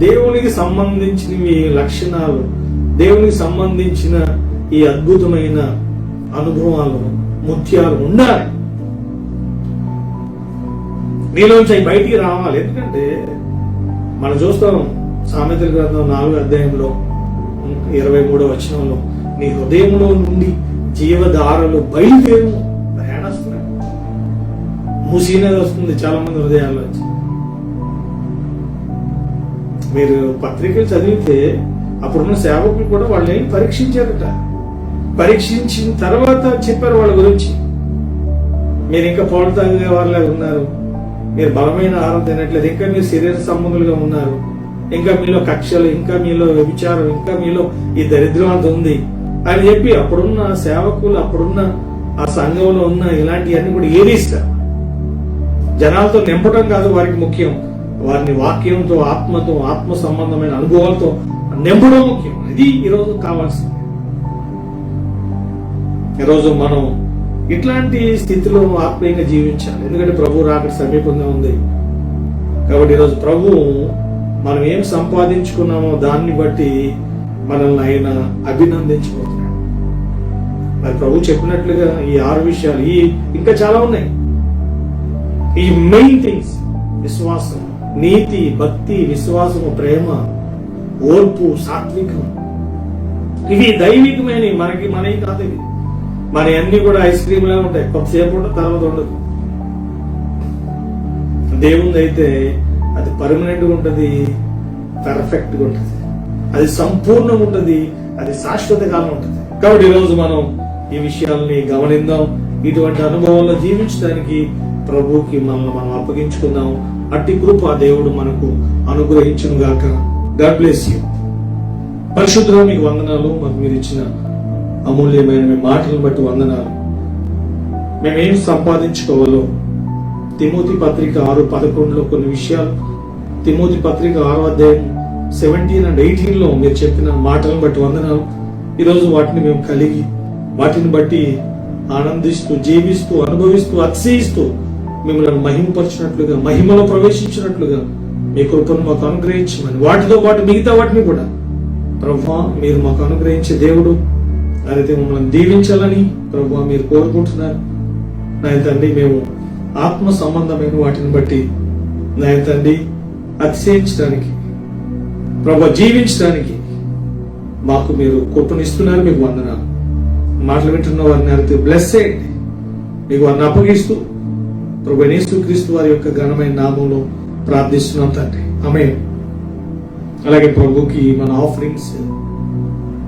దేవునికి సంబంధించిన ఈ లక్షణాలు, దేవునికి సంబంధించిన ఈ అద్భుతమైన అనుభవాలు, ముత్యాలు ఉండాలి. నీలోంచి అవి బయటికి రావాలి. ఎందుకంటే మనం చూస్తాం సామెతల గ్రంథం 4వ అధ్యాయంలో 23వ వచనంలో, నీ హృదయంలో నుండి జీవధారలు బయలుదేరు ప్రయాణిస్తున్నాయి. మూసీనది వస్తుంది చాలా మంది హృదయాల్లో. మీరు పత్రికలు చదివితే అప్పుడున్న సేవకులు కూడా వాళ్ళని పరీక్షించారట. పరీక్షించిన తర్వాత చెప్పారు వాళ్ళ గురించి, మీరు ఇంకా పాలు తాగే వాళ్ళే ఉన్నారు, మీరు బలమైన ఆహారం తినట్లేదు, ఇంకా మీరు శరీర సంబంధులుగా ఉన్నారు, ఇంకా మీలో కక్షలు, ఇంకా మీలో వ్యభిచారం, ఇంకా మీలో ఈ దరిద్రం అంత ఉంది అని చెప్పి అప్పుడున్న సేవకులు, అప్పుడున్న ఆ సంఘంలో ఉన్న ఇలాంటివన్నీ కూడా ఏదిస్తారు. జనాలతో నింపడం కాదు వారికి ముఖ్యం, వారిని వాక్యంతో, ఆత్మతో, ఆత్మ సంబంధమైన అనుభవాలతో నింపడం ముఖ్యం. ఇది ఈరోజు కావాల్సింది. ఈరోజు మనం ఇట్లాంటి స్థితిలో ఆత్మీయంగా జీవించాలి. ఎందుకంటే ప్రభు రాకడ సమీపంగా ఉంది. కాబట్టి ఈరోజు ప్రభు మనం ఏం సంపాదించుకున్నామో దాన్ని బట్టి మనల్ని ఆయన అభినందించబోతున్నాడు. మరి ప్రభు చెప్పినట్లుగా ఈ 6 విషయాలు, ఇంకా చాలా ఉన్నాయి. ఈ మెయిన్ థింగ్స్: విశ్వాసం, నీతి, భక్తి, విశ్వాసము, ప్రేమ, ఓర్పు, సాత్వికం. ఇవి దైవికమైనవి, మనవి కాదు. ఇవి మన అన్ని కూడా ఐస్ క్రీమ్ లా ఉంటాయి, కొద్దిసేపు ఉంటుంది, తర్వాత ఉండదు. దేవుంది అయితే అది పర్మనెంట్ గా ఉంటుంది, పర్ఫెక్ట్ గా ఉంటుంది, అది సంపూర్ణంగా ఉంటుంది, అది శాశ్వత కాలం ఉంటుంది. కాబట్టి ఈరోజు మనం ఈ విషయాల్ని గమనిద్దాం. ఇటువంటి అనుభవాల్లో జీవించడానికి ప్రభువుకి మనం అప్పగించుకుందాం. అట్టి కృప దేవుడు మనకు అనుగ్రహించును గాక. God bless you. పరిశుద్ధుడా, మీకు వందనాలు. మాకు మీరు ఇచ్చిన అమూల్యమైన మీ మాటలను బట్టి వందనాలు. మేమేం సంపాదించుకోవాలో తిమోతి పత్రిక 6:11 కొన్ని విషయాలు, తిమోతి పత్రిక 6:17 and 18 మీరు చెప్పిన మాటలను బట్టి వందనాలు. ఈరోజు వాటిని మేము కలిగి వాటిని బట్టి ఆనందిస్తూ, జీవిస్తూ, అనుభవిస్తూ, అతిశయిస్తూ మిమ్మల్ని మహిమపరిచినట్లుగా, మహిమలో ప్రవేశించినట్లుగా మీ కృపను మాకు అనుగ్రహించమని, వాటితో పాటు మిగతా వాటిని కూడా ప్రభువా మీరు మాకు అనుగ్రహించే దేవుడు, అయితే మమ్మల్ని దీవించాలని ప్రభువా మీరు కోరుకుంటున్నారు. నాయన తండ్రి, మేము ఆత్మ సంబంధమైన వాటిని బట్టి నాయన తండ్రి అతిశయించడానికి, ప్రభువా జీవించడానికి మాకు మీరు కృపనిస్తున్నారు. మీకు వందనాలు. మాటలు వింటున్న వారిని అరితే బ్లెస్ చేయండి. మీకు వారిని అప్పగిస్తూ ప్రభువైన యేసుక్రీస్తు వారి యొక్క ఘనమైన నామంలో ప్రార్థిస్తున్నాం తండ్రి. ఆమేన్. అలాగే ప్రభుకి మన ఆఫరింగ్స్,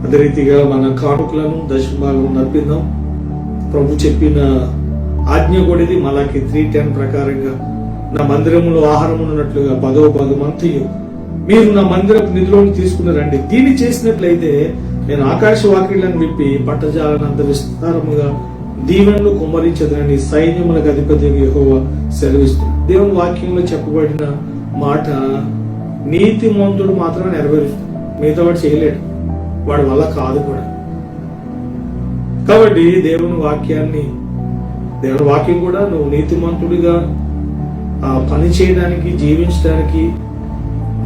అదే రీతిగా మన కానుకలను దశమభాగం నర్పిద్దాం. ప్రభు చెప్పిన ఆజ్ఞ కూడా ఇది. మలాకి 3:10 ప్రకారంగా నా మందిరములో ఆహారం ఉన్నట్లుగా 10వ భాగమంతయు మీరు నా మందిరపు నిధిలోని తీసుకుని రండి. దీన్ని చేసినట్లయితే నేను ఆకాశ వాకిళ్లను విప్పి పట్టజాలనంత విస్తారముగా దీవెనలు కుమ్మరించదని సైన్యములకు అధిపతి యెహోవా సెలవిస్తుంది. దేవుని వాక్యంలో చెప్పబడిన మాట నీతిమంతుడు మాత్రమే నెరవేరుస్తుంది, మిగతా వాడు చేయలేడు, వాడి వల్ల కాదు కూడా. కాబట్టి దేవుని వాక్యం కూడా నువ్వు నీతిమంతుడిగా పని చేయడానికి, జీవించడానికి,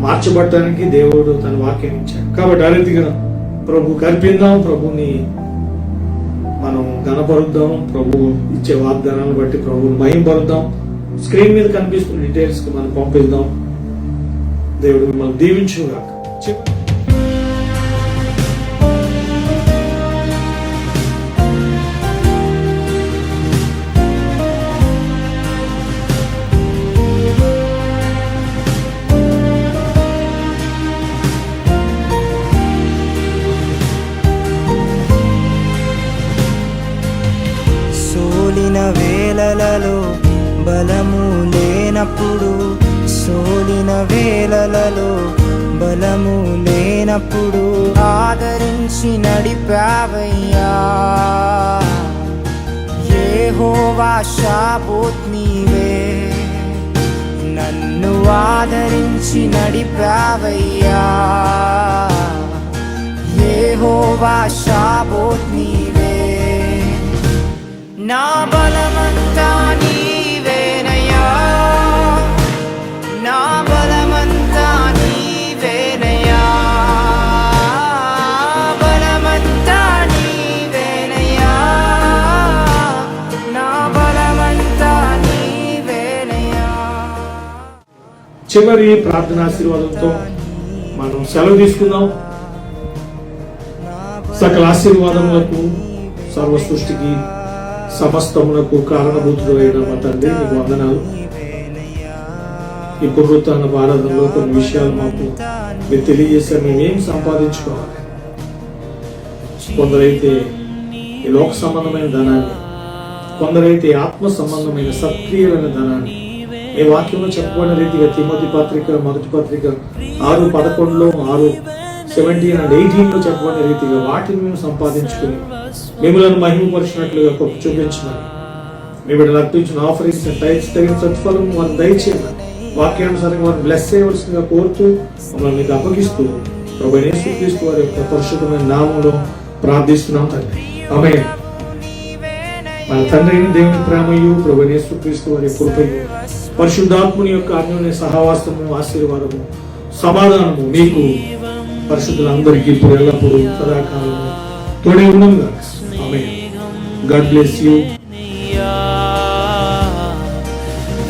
మార్చబడటానికి దేవుడు తన వాక్యాన్ని ఇచ్చాడు. కాబట్టి ఆ రీతిగా ప్రభు కల్పిద్దాం, ప్రభుని మనం ఘనపరుద్దాం, ప్రభు ఇచ్చే వాగ్దానాలను బట్టి ప్రభుని మహిమపరుద్దాం. స్క్రీన్ మీద కనిపిస్తున్న డీటెయిల్స్ కి మనం పంపిద్దాం. దేవుడు మిమ్మల్ని దీవించుగాక. వేళలలో బలము లేనప్పుడు, సోలిన వేళలలో బలము లేనప్పుడు ఆదరించి నడిపావయ్యా. యెహోవా షాబోత్ నీవే, నన్ను ఆదరించి నడిపావయ్యా. యెహోవా షాబోత్ నీవే, నా బలమంతా నీవేనయ్యా, నా బలమంతా నీవేనయ్యా, బలమంతా నీవేనయ్యా, నా బలమంతా నీవేనయ్యా. చివరి ప్రార్థనాశీర్వాదంతో మనం సెలవు తీసుకుందాం. సకల ఆశీర్వాదములకు, సర్వ సృష్టికి, సమస్తమునకు కారణభూతుడు అయిన మా తండ్రి మీకు వందనాలు. ఈ పునరుత్థాన ఆరాధనలో కొన్ని విషయాలు మాకు మీరు తెలియజేశారు. మేమేం సంపాదించుకోవాలి? కొందరైతే ఈ లోక సంబంధమైన ధనాన్ని, కొందరైతే ఆత్మ సంబంధమైన సత్క్రియలైన ధనాన్ని ఈ వాక్యంలో చెప్పబడిన రీతిగా తిమోతి పత్రిక 1 పత్రిక 6:11 6:17 and 18 చెప్పబడిన రీతిగా వాటిని మేము సంపాదించుకుని మిమ్మల్ని మహిమపరిచినట్లుగా గొప్ప చూపించమని, మీ బిడ్డలు అర్పించిన ఆఫరింగ్స్ టైప్స్ తగిన సత్ఫలం వారిని దయచేయమని, వాక్యానుసారంగా వారిని బ్లెస్ చేయవలసిందిగా కోరుతూ మమ్మల్ని మీకు అప్పగిస్తూ ప్రభువైన యేసుక్రీస్తు వారి యొక్క పరిశుద్ధమైన నామంలో ప్రార్థిస్తున్నాం తండ్రి. ఆమేన్. మన తండ్రి అయిన దేవుని ప్రేమయు, ప్రభువైన యేసుక్రీస్తు వారి కృపయు, పరిశుద్ధాత్ముని యొక్క అన్యోన్య సహవాసము, ఆశీర్వాదము, సమాధానము మీకు పరిశుద్ధులందరికీ ఇప్పుడు ఎల్లప్పుడూ సదాకాలము తోడే ఉండును. ఆమేన్. God bless you.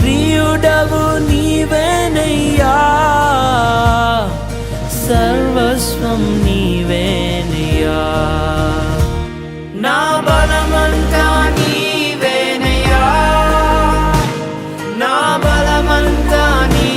ప్రియుడవు నీవేనయ్యా, సర్వస్వం నీవేనయ్యా, నా బలమంతా నీవేనయ్యా, నా బలమంతా నీ